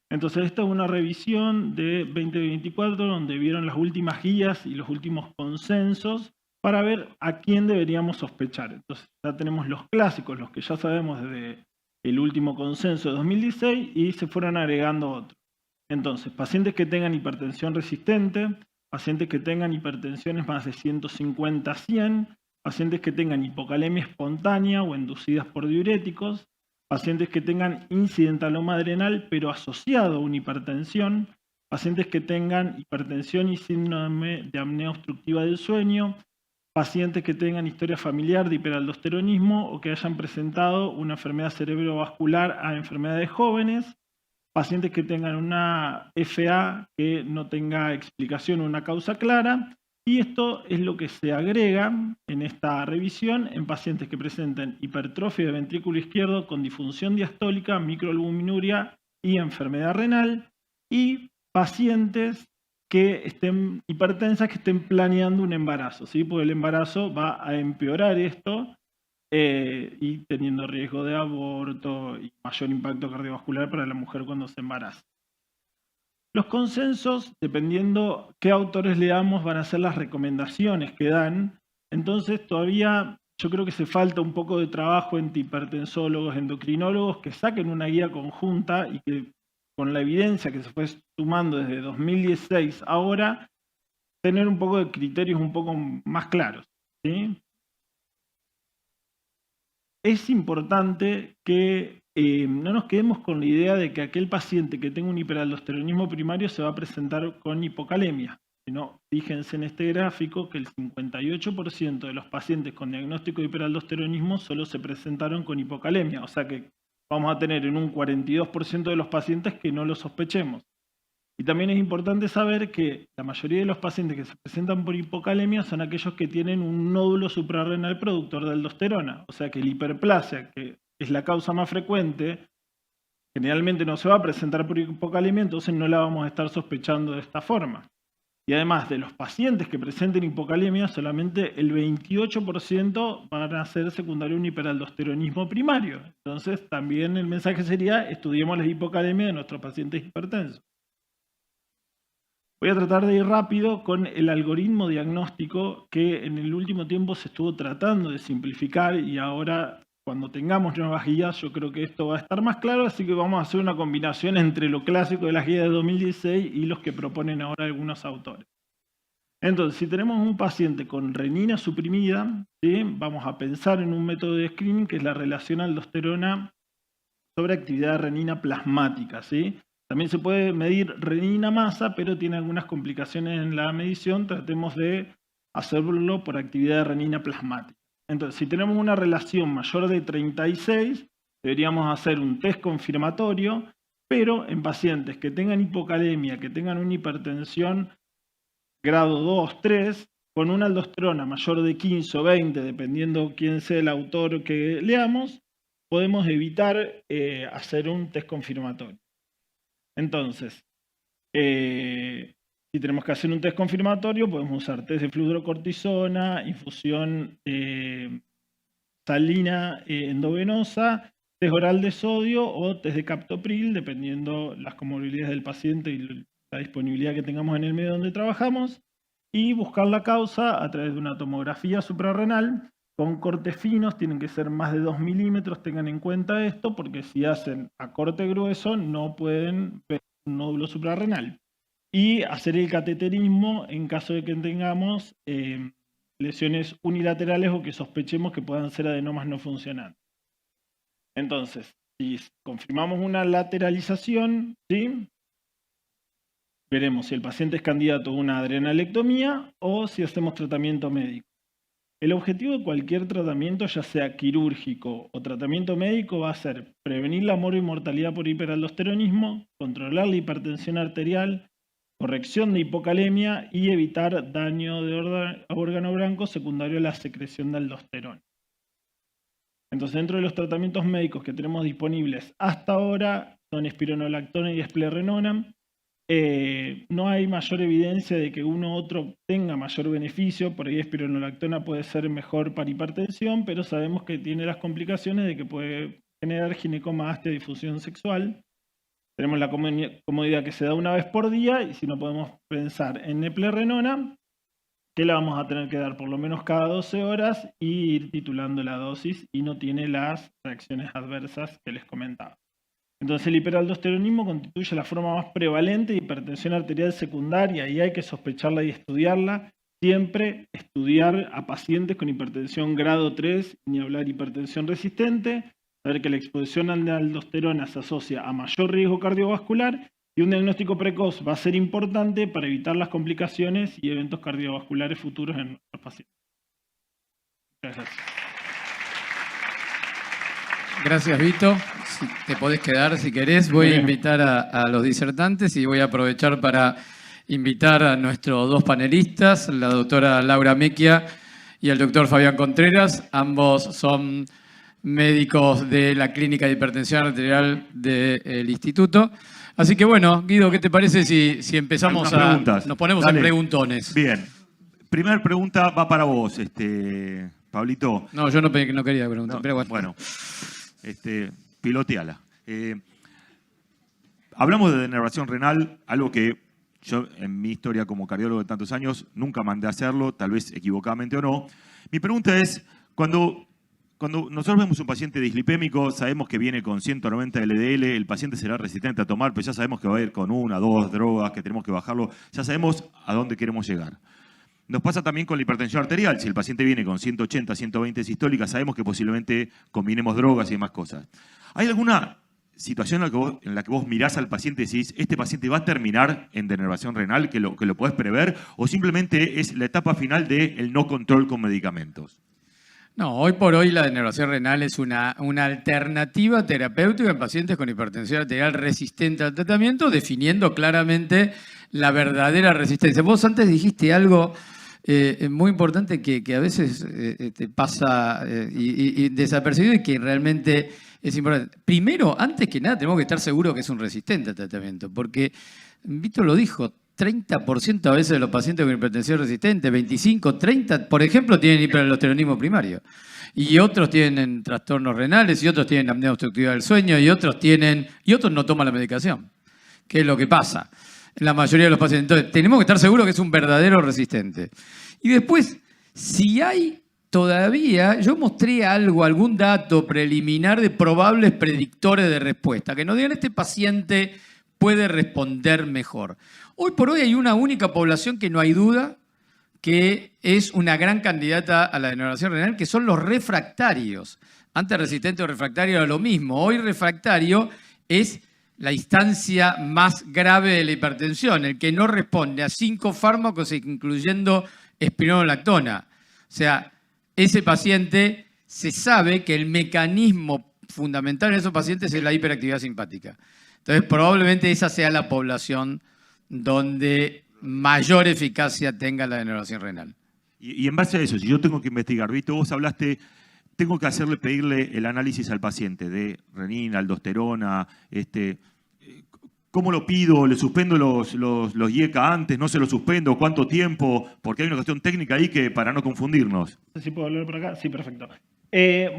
Entonces esta es una revisión de 2024 donde vieron las últimas guías y los últimos consensos para ver a quién deberíamos sospechar. Entonces ya tenemos los clásicos, los que ya sabemos desde el último consenso de 2016 y se fueron agregando otros. Entonces, pacientes que tengan hipertensión resistente, pacientes que tengan hipertensiones más de 150-100, pacientes que tengan hipocalemia espontánea o inducidas por diuréticos, pacientes que tengan incidentaloma adrenal pero asociado a una hipertensión, pacientes que tengan hipertensión y síndrome de apnea obstructiva del sueño, pacientes que tengan historia familiar de hiperaldosteronismo o que hayan presentado una enfermedad cerebrovascular a enfermedades jóvenes, pacientes que tengan una FA que no tenga explicación o una causa clara. Y esto es lo que se agrega en esta revisión en pacientes que presenten hipertrofia del ventrículo izquierdo con disfunción diastólica, microalbuminuria y enfermedad renal, y pacientes que estén hipertensas, que estén planeando un embarazo, ¿sí? Porque el embarazo va a empeorar esto y teniendo riesgo de aborto y mayor impacto cardiovascular para la mujer cuando se embaraza. Los consensos, dependiendo qué autores leamos, van a ser las recomendaciones que dan. Entonces, todavía yo creo que se falta un poco de trabajo entre hipertensólogos, endocrinólogos, que saquen una guía conjunta y que con la evidencia que se fue sumando desde 2016 ahora, tener un poco de criterios un poco más claros, ¿sí? Es importante que no nos quedemos con la idea de que aquel paciente que tenga un hiperaldosteronismo primario se va a presentar con hipocalemia. Sino, fíjense en este gráfico que el 58% de los pacientes con diagnóstico de hiperaldosteronismo solo se presentaron con hipocalemia. O sea que vamos a tener en un 42% de los pacientes que no lo sospechemos. Y también es importante saber que la mayoría de los pacientes que se presentan por hipocalemia son aquellos que tienen un nódulo suprarrenal productor de aldosterona. O sea que la hiperplasia, que es la causa más frecuente, generalmente no se va a presentar por hipocalemia, entonces no la vamos a estar sospechando de esta forma. Y además de los pacientes que presenten hipocalemia, solamente el 28% van a ser secundario a un hiperaldosteronismo primario. Entonces también el mensaje sería, estudiemos la hipocalemia de nuestros pacientes hipertensos. Voy a tratar de ir rápido con el algoritmo diagnóstico que en el último tiempo se estuvo tratando de simplificar y ahora cuando tengamos nuevas guías yo creo que esto va a estar más claro, así que vamos a hacer una combinación entre lo clásico de las guías de 2016 y los que proponen ahora algunos autores. Entonces, si tenemos un paciente con renina suprimida, ¿sí? Vamos a pensar en un método de screening que es la relación aldosterona sobre actividad de renina plasmática, ¿sí? También se puede medir renina masa, pero tiene algunas complicaciones en la medición. Tratemos de hacerlo por actividad de renina plasmática. Entonces, si tenemos una relación mayor de 36, deberíamos hacer un test confirmatorio, pero en pacientes que tengan hipocalemia, que tengan una hipertensión grado 2, 3, con una aldosterona mayor de 15 o 20, dependiendo quién sea el autor que leamos, podemos evitar hacer un test confirmatorio. Entonces, si tenemos que hacer un test confirmatorio, podemos usar test de fludrocortisona, infusión salina endovenosa, test oral de sodio o test de captopril, dependiendo las comorbilidades del paciente y la disponibilidad que tengamos en el medio donde trabajamos, y buscar la causa a través de una tomografía suprarrenal con cortes finos, tienen que ser más de 2 milímetros, tengan en cuenta esto, porque si hacen a corte grueso no pueden ver un nódulo suprarrenal. Y hacer el cateterismo en caso de que tengamos lesiones unilaterales o que sospechemos que puedan ser adenomas no funcionantes. Entonces, si confirmamos una lateralización, ¿sí? Veremos si el paciente es candidato a una adrenalectomía o si hacemos tratamiento médico. El objetivo de cualquier tratamiento, ya sea quirúrgico o tratamiento médico, va a ser prevenir la mortalidad por hiperaldosteronismo, controlar la hipertensión arterial, corrección de hipocalemia y evitar daño de órgano blanco secundario a la secreción de aldosterona. Entonces, dentro de los tratamientos médicos que tenemos disponibles hasta ahora son espironolactona y esplerenona. No hay mayor evidencia de que uno u otro tenga mayor beneficio. Por ahí espironolactona puede ser mejor para hipertensión, pero sabemos que tiene las complicaciones de que puede generar ginecomastia, difusión sexual. Tenemos la comodidad que se da una vez por día y si no podemos pensar en eplerenona, que la vamos a tener que dar por lo menos cada 12 horas y ir titulando la dosis y no tiene las reacciones adversas que les comentaba. Entonces el hiperaldosteronismo constituye la forma más prevalente de hipertensión arterial secundaria y hay que sospecharla y estudiarla. Siempre estudiar a pacientes con hipertensión grado 3, ni hablar hipertensión resistente, saber que la exposición a la aldosterona se asocia a mayor riesgo cardiovascular y un diagnóstico precoz va a ser importante para evitar las complicaciones y eventos cardiovasculares futuros en nuestros pacientes. Muchas gracias. Gracias, Vito. Si te podés quedar si querés. Voy a invitar a los disertantes y voy a aprovechar para invitar a nuestros dos panelistas, la doctora Laura Mecchia y el doctor Fabián Contreras. Ambos son médicos de la Clínica de Hipertensión Arterial del Instituto. Así que bueno, Guido, ¿qué te parece si empezamos nos ponemos en preguntones? Bien. Primera pregunta va para vos, Pablito. No, yo no quería preguntar, No, pero bueno. Bueno, piloteala. Hablamos de denervación renal, algo que yo en mi historia como cardiólogo de tantos años nunca mandé a hacerlo, tal vez equivocadamente o no. Mi pregunta es, cuando nosotros vemos un paciente dislipémico, sabemos que viene con 190 LDL, el paciente será resistente a tomar, pero ya sabemos que va a ir con 1, 2 drogas, que tenemos que bajarlo, ya sabemos a dónde queremos llegar. Nos pasa también con la hipertensión arterial. Si el paciente viene con 180, 120 sistólicas, sabemos que posiblemente combinemos drogas y demás cosas. ¿Hay alguna situación en la que vos mirás al paciente y decís, este paciente va a terminar en denervación renal, que lo podés prever, o simplemente es la etapa final del no control con medicamentos? No, hoy por hoy la denervación renal es una alternativa terapéutica en pacientes con hipertensión arterial resistente al tratamiento, definiendo claramente la verdadera resistencia. Vos antes dijiste algo muy importante que a veces te pasa y desapercibido y que realmente es importante. Primero, antes que nada, tenemos que estar seguros que es un resistente al tratamiento, porque Víctor lo dijo, 30% a veces de los pacientes con hipertensión resistente, 25, 30, por ejemplo, tienen hiperaldosteronismo primario. Y otros tienen trastornos renales, y otros tienen apnea obstructiva del sueño, y otros no toman la medicación, que es lo que pasa en la mayoría de los pacientes. Entonces, tenemos que estar seguros que es un verdadero resistente. Y después, si hay todavía, yo mostré algún dato preliminar de probables predictores de respuesta, que nos digan este paciente puede responder mejor. Hoy por hoy hay una única población que no hay duda que es una gran candidata a la denervación renal, que son los refractarios. Antes resistente o refractario era lo mismo. Hoy refractario es la instancia más grave de la hipertensión, el que no responde a 5 fármacos, incluyendo espironolactona. O sea, ese paciente se sabe que el mecanismo fundamental en esos pacientes es la hiperactividad simpática. Entonces, probablemente esa sea la población donde mayor eficacia tenga la denervación renal. Y en base a eso, si yo tengo que investigar, ¿viste? Vos hablaste, tengo que pedirle el análisis al paciente de renina, aldosterona, ¿cómo lo pido? ¿Le suspendo los IECA antes? ¿No se los suspendo? ¿Cuánto tiempo? Porque hay una cuestión técnica ahí que para no confundirnos. No sé si puedo hablar por acá. Sí, perfecto.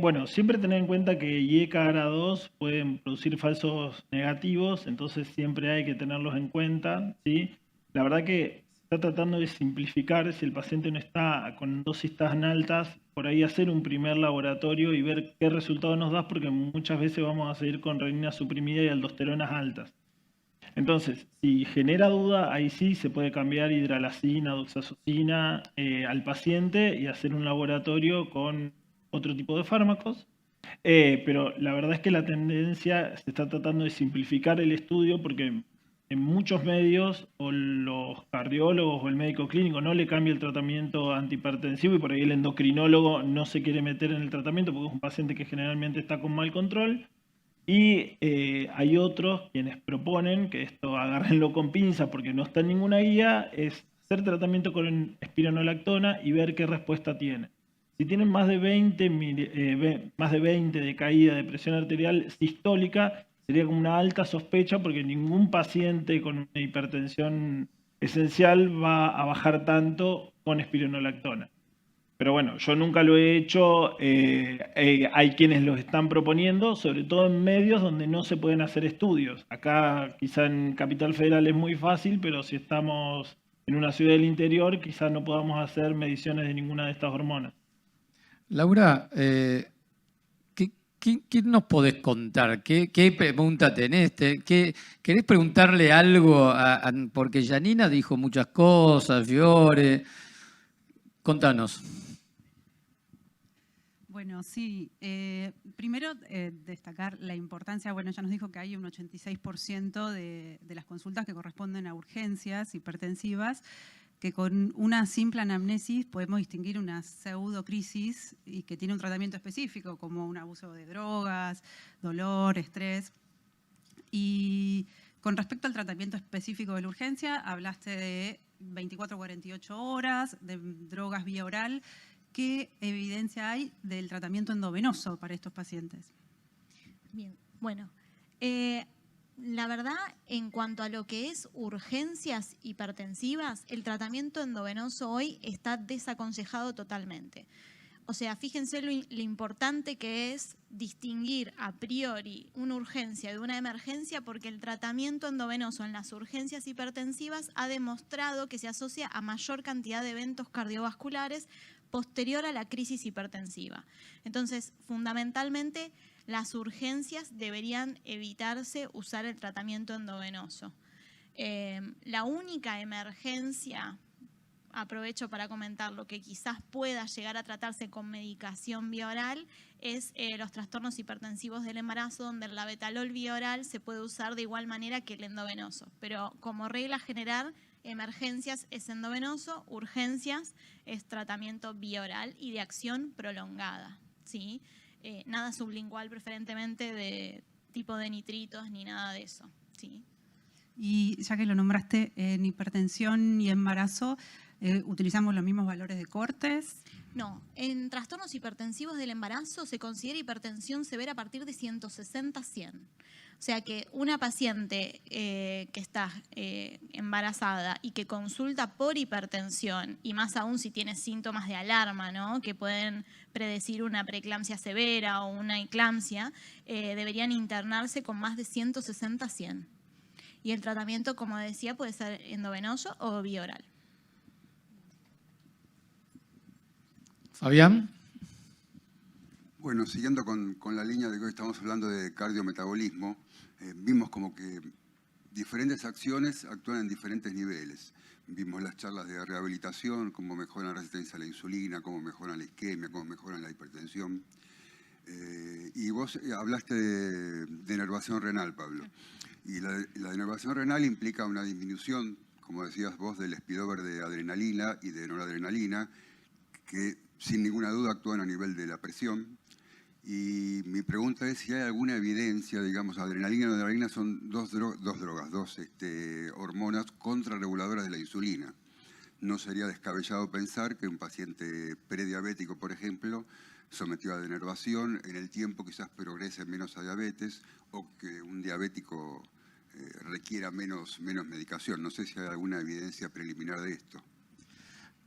Bueno, siempre tener en cuenta que IECA ARA2 pueden producir falsos negativos, entonces siempre hay que tenerlos en cuenta, ¿sí? La verdad que se está tratando de simplificar, si el paciente no está con dosis tan altas, por ahí hacer un primer laboratorio y ver qué resultado nos da, porque muchas veces vamos a seguir con renina suprimida y aldosteronas altas. Entonces, si genera duda, ahí sí se puede cambiar hidralazina, doxazosina al paciente y hacer un laboratorio con otro tipo de fármacos. Pero la verdad es que la tendencia se está tratando de simplificar el estudio porque en muchos medios o los cardiólogos o el médico clínico no le cambia el tratamiento antihipertensivo y por ahí el endocrinólogo no se quiere meter en el tratamiento porque es un paciente que generalmente está con mal control. Y hay otros quienes proponen, que esto agárrenlo con pinzas porque no está en ninguna guía, es hacer tratamiento con espironolactona y ver qué respuesta tiene. Si tienen más de 20 de caída de presión arterial sistólica, sería como una alta sospecha porque ningún paciente con una hipertensión esencial va a bajar tanto con espironolactona. Pero bueno, yo nunca lo he hecho, hay quienes los están proponiendo, sobre todo en medios donde no se pueden hacer estudios. Acá quizá en Capital Federal es muy fácil, pero si estamos en una ciudad del interior, quizá no podamos hacer mediciones de ninguna de estas hormonas. Laura, ¿qué nos podés contar? ¿Qué pregunta tenés? ¿Querés preguntarle algo? Porque Janina dijo muchas cosas, Fiore. Contanos. Bueno, sí. Primero, destacar la importancia, bueno, ya nos dijo que hay un 86% de las consultas que corresponden a urgencias hipertensivas, que con una simple anamnesis podemos distinguir una pseudocrisis y que tiene un tratamiento específico, como un abuso de drogas, dolor, estrés. Y con respecto al tratamiento específico de la urgencia, hablaste de 24 a 48 horas, de drogas vía oral. ¿Qué evidencia hay del tratamiento endovenoso para estos pacientes? Bien, bueno, la verdad, en cuanto a lo que es urgencias hipertensivas, el tratamiento endovenoso hoy está desaconsejado totalmente. O sea, fíjense lo importante que es distinguir a priori una urgencia de una emergencia, porque el tratamiento endovenoso en las urgencias hipertensivas ha demostrado que se asocia a mayor cantidad de eventos cardiovasculares posterior a la crisis hipertensiva. Entonces, fundamentalmente, las urgencias deberían evitarse usar el tratamiento endovenoso. La única emergencia, aprovecho para comentar, lo que quizás pueda llegar a tratarse con medicación vía oral es los trastornos hipertensivos del embarazo, donde el labetalol vía oral se puede usar de igual manera que el endovenoso. Pero como regla general, emergencias es endovenoso, urgencias es tratamiento vía oral y de acción prolongada, ¿sí? Nada sublingual preferentemente de tipo de nitritos ni nada de eso, ¿sí? Y ya que lo nombraste, en hipertensión y embarazo, ¿utilizamos los mismos valores de Cortes? No, en trastornos hipertensivos del embarazo se considera hipertensión severa a partir de 160-100. O sea que una paciente que está embarazada y que consulta por hipertensión, y más aún si tiene síntomas de alarma, ¿no?, que pueden predecir una preeclampsia severa o una eclampsia, deberían internarse con más de 160-100. Y el tratamiento, como decía, puede ser endovenoso o vía oral. Fabián. Bueno, siguiendo con la línea de que hoy estamos hablando de cardiometabolismo, vimos como que diferentes acciones actúan en diferentes niveles. Vimos las charlas de rehabilitación, cómo mejoran la resistencia a la insulina, cómo mejoran la isquemia, cómo mejoran la hipertensión. Y vos hablaste de denervación renal, Pablo. Y la denervación renal implica una disminución, como decías vos, del spillover de adrenalina y de noradrenalina, que sin ninguna duda actúan a nivel de la presión. Y mi pregunta es si hay alguna evidencia, digamos, adrenalina y noradrenalina son dos hormonas contrarreguladoras de la insulina. No sería descabellado pensar que un paciente prediabético, por ejemplo, sometido a denervación, en el tiempo quizás progrese menos a diabetes, o que un diabético requiera menos medicación. No sé si hay alguna evidencia preliminar de esto.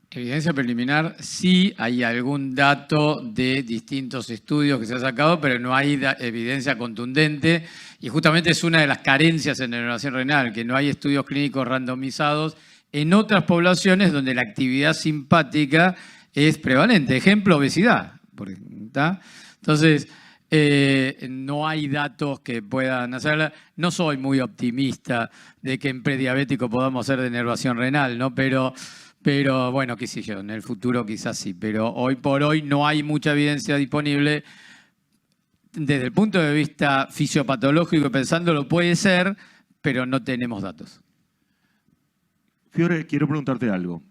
Evidencia preliminar, sí hay algún dato de distintos estudios que se ha sacado, pero no hay evidencia contundente, y justamente es una de las carencias en denervación renal, que no hay estudios clínicos randomizados en otras poblaciones donde la actividad simpática es prevalente. Ejemplo, obesidad. ¿Está? Entonces, no hay datos que puedan hacerla. No soy muy optimista de que en prediabético podamos hacer denervación renal, ¿no? Pero bueno, qué sé yo, en el futuro quizás sí. Pero hoy por hoy no hay mucha evidencia disponible. Desde el punto de vista fisiopatológico, pensándolo, puede ser, pero no tenemos datos. Fiore, quiero preguntarte algo.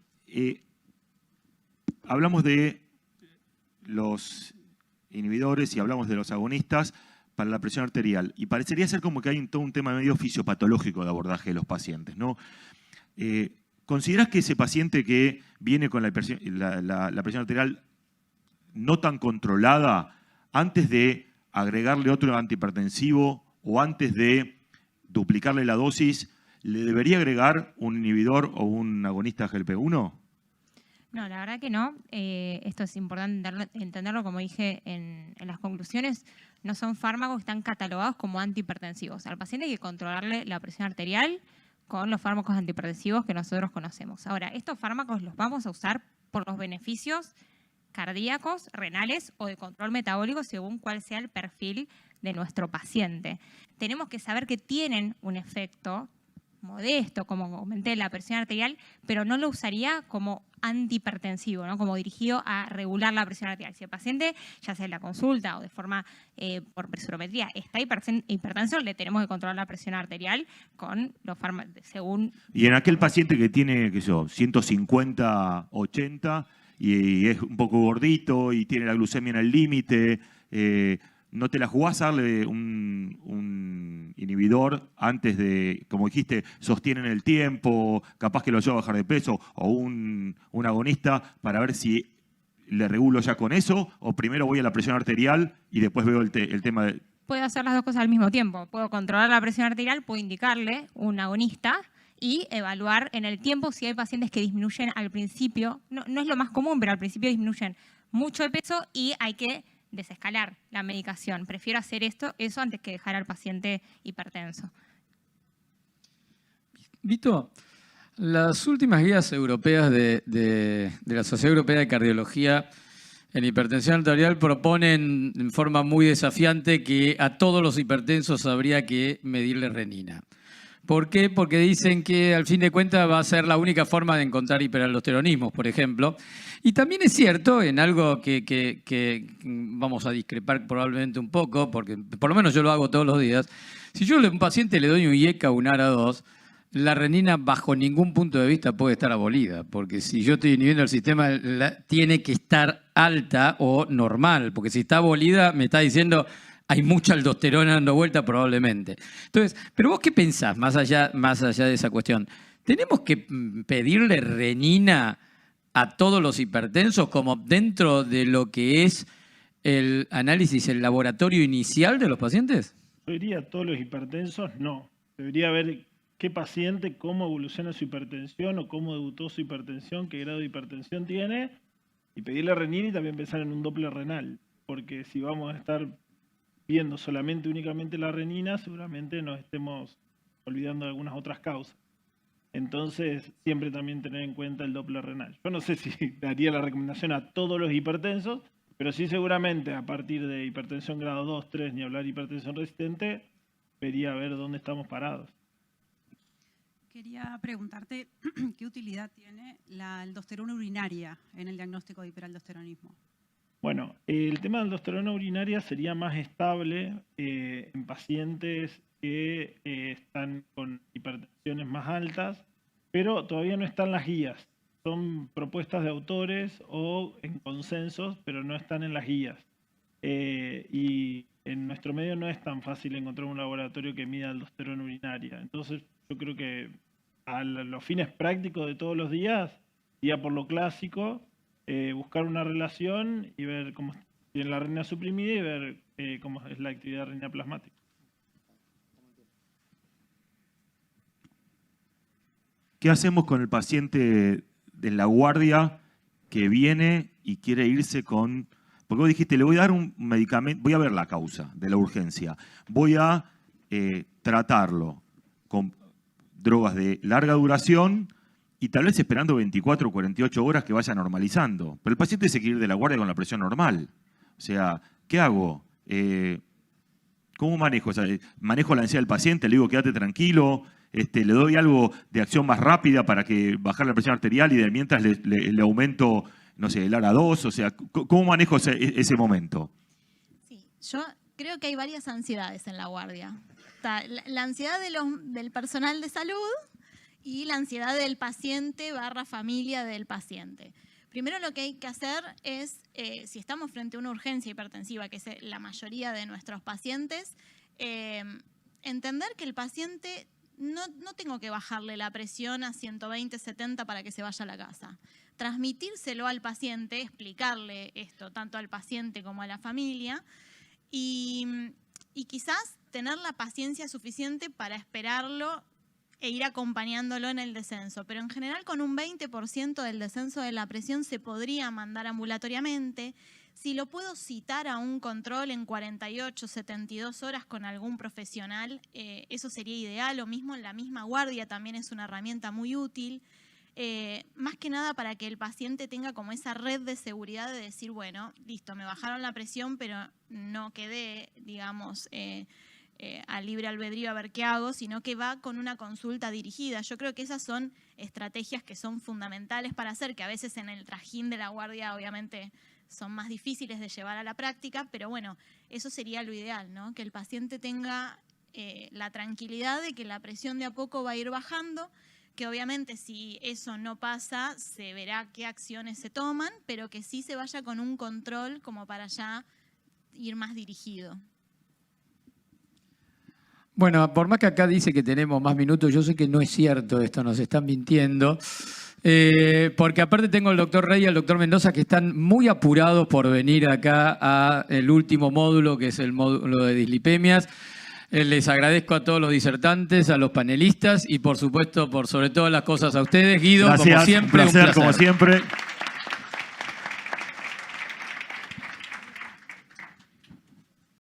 Hablamos de los inhibidores y hablamos de los agonistas para la presión arterial. Y parecería ser como que hay todo un tema medio fisiopatológico de abordaje de los pacientes, ¿no? ¿Considerás que ese paciente que viene con la presión arterial no tan controlada, antes de agregarle otro antihipertensivo o antes de duplicarle la dosis, le debería agregar un inhibidor o un agonista GLP-1? No, la verdad que no. Esto es importante entenderlo, como dije en las conclusiones, no son fármacos que están catalogados como antihipertensivos. Al paciente hay que controlarle la presión arterial con los fármacos antihipertensivos que nosotros conocemos. Ahora, estos fármacos los vamos a usar por los beneficios cardíacos, renales o de control metabólico según cuál sea el perfil de nuestro paciente. Tenemos que saber que tienen un efecto modesto, como comenté, la presión arterial, pero no lo usaría como antihipertensivo, ¿no?, como dirigido a regular la presión arterial. Si el paciente, ya sea en la consulta o de forma por presurometría, está hipertenso, le tenemos que controlar la presión arterial con los fármacos según... Y en aquel paciente que tiene, qué sé yo, 150, 80 y es un poco gordito y tiene la glucemia en el límite, ¿no te la jugás a darle un inhibidor antes de, como dijiste, sostienen el tiempo, capaz que lo lleva a bajar de peso, o un agonista para ver si le regulo ya con eso, o primero voy a la presión arterial y después veo el tema de... Puedo hacer las dos cosas al mismo tiempo. Puedo controlar la presión arterial, puedo indicarle un agonista y evaluar en el tiempo si hay pacientes que disminuyen al principio. No es lo más común, pero al principio disminuyen mucho de peso y hay que desescalar la medicación. Prefiero hacer eso antes que dejar al paciente hipertenso. Vito, las últimas guías europeas de la Sociedad Europea de Cardiología en hipertensión arterial proponen en forma muy desafiante que a todos los hipertensos habría que medirle renina. ¿Por qué? Porque dicen que al fin de cuentas va a ser la única forma de encontrar hiperaldosteronismos, por ejemplo. Y también es cierto, en algo que vamos a discrepar probablemente un poco, porque por lo menos yo lo hago todos los días, si yo a un paciente le doy un IECA o un ARA2, la renina bajo ningún punto de vista puede estar abolida, porque si yo estoy inhibiendo el sistema, tiene que estar alta o normal, porque si está abolida me está diciendo hay mucha aldosterona dando vuelta probablemente. Entonces, pero vos qué pensás más allá de esa cuestión? ¿Tenemos que pedirle renina a todos los hipertensos como dentro de lo que es el análisis, el laboratorio inicial de los pacientes? Yo diría a todos los hipertensos, no. Debería ver qué paciente, cómo evoluciona su hipertensión o cómo debutó su hipertensión, qué grado de hipertensión tiene, y pedirle renina y también pensar en un Doppler renal. Porque si vamos a estar viendo únicamente la renina, seguramente nos estemos olvidando de algunas otras causas. Entonces, siempre también tener en cuenta el Doppler renal. Yo no sé si daría la recomendación a todos los hipertensos, pero sí seguramente a partir de hipertensión grado 2, 3, ni hablar de hipertensión resistente, vería a ver dónde estamos parados. Quería preguntarte qué utilidad tiene la aldosterona urinaria en el diagnóstico de hiperaldosteronismo. Bueno, el tema de la aldosterona urinaria sería más estable en pacientes que están con hipertensiones más altas, pero todavía no están las guías. Son propuestas de autores o en consensos, pero no están en las guías. Y en nuestro medio no es tan fácil encontrar un laboratorio que mida aldosterona urinaria. Entonces, yo creo que a los fines prácticos de todos los días, iría por lo clásico, buscar una relación y ver cómo tiene la renina suprimida y ver cómo es la actividad de renina plasmática. ¿Qué hacemos con el paciente de la guardia que viene y quiere irse con... Porque vos dijiste, le voy a dar un medicamento, voy a ver la causa de la urgencia, voy a tratarlo con drogas de larga duración y tal vez esperando 24 o 48 horas que vaya normalizando. Pero el paciente se quiere ir de la guardia con la presión normal. O sea, ¿qué hago? ¿Cómo manejo? O sea, ¿manejo la ansiedad del paciente? ¿Le digo quédate tranquilo? ¿Le doy algo de acción más rápida para que bajar la presión arterial y de mientras le aumento, no sé, el ARA2? O sea, ¿cómo manejo ese momento? Sí, yo creo que hay varias ansiedades en la guardia. Está la ansiedad del personal de salud y la ansiedad del paciente / familia del paciente. Primero lo que hay que hacer es, si estamos frente a una urgencia hipertensiva, que es la mayoría de nuestros pacientes, entender que el paciente no tengo que bajarle la presión a 120, 70 para que se vaya a la casa. Transmitírselo al paciente, explicarle esto tanto al paciente como a la familia y quizás tener la paciencia suficiente para esperarlo e ir acompañándolo en el descenso. Pero en general con un 20% del descenso de la presión se podría mandar ambulatoriamente. Si lo puedo citar a un control en 48, 72 horas con algún profesional, eso sería ideal. Lo mismo en la misma guardia también es una herramienta muy útil. Más que nada para que el paciente tenga como esa red de seguridad de decir, bueno, listo, me bajaron la presión, pero no quedé, digamos, a libre albedrío a ver qué hago, sino que va con una consulta dirigida. Yo creo que esas son estrategias que son fundamentales para hacer, que a veces en el trajín de la guardia obviamente son más difíciles de llevar a la práctica, pero bueno, eso sería lo ideal, ¿no? Que el paciente tenga la tranquilidad de que la presión de a poco va a ir bajando, que obviamente si eso no pasa, se verá qué acciones se toman, pero que sí se vaya con un control como para ya ir más dirigido. Bueno, por más que acá dice que tenemos más minutos, yo sé que no es cierto esto, nos están mintiendo. Porque aparte tengo al doctor Rey y al doctor Mendoza que están muy apurados por venir acá al último módulo, que es el módulo de dislipemias. Les agradezco a todos los disertantes, a los panelistas y por supuesto, por sobre todas las cosas a ustedes. Guido, Gracias, como siempre, un placer. Como siempre.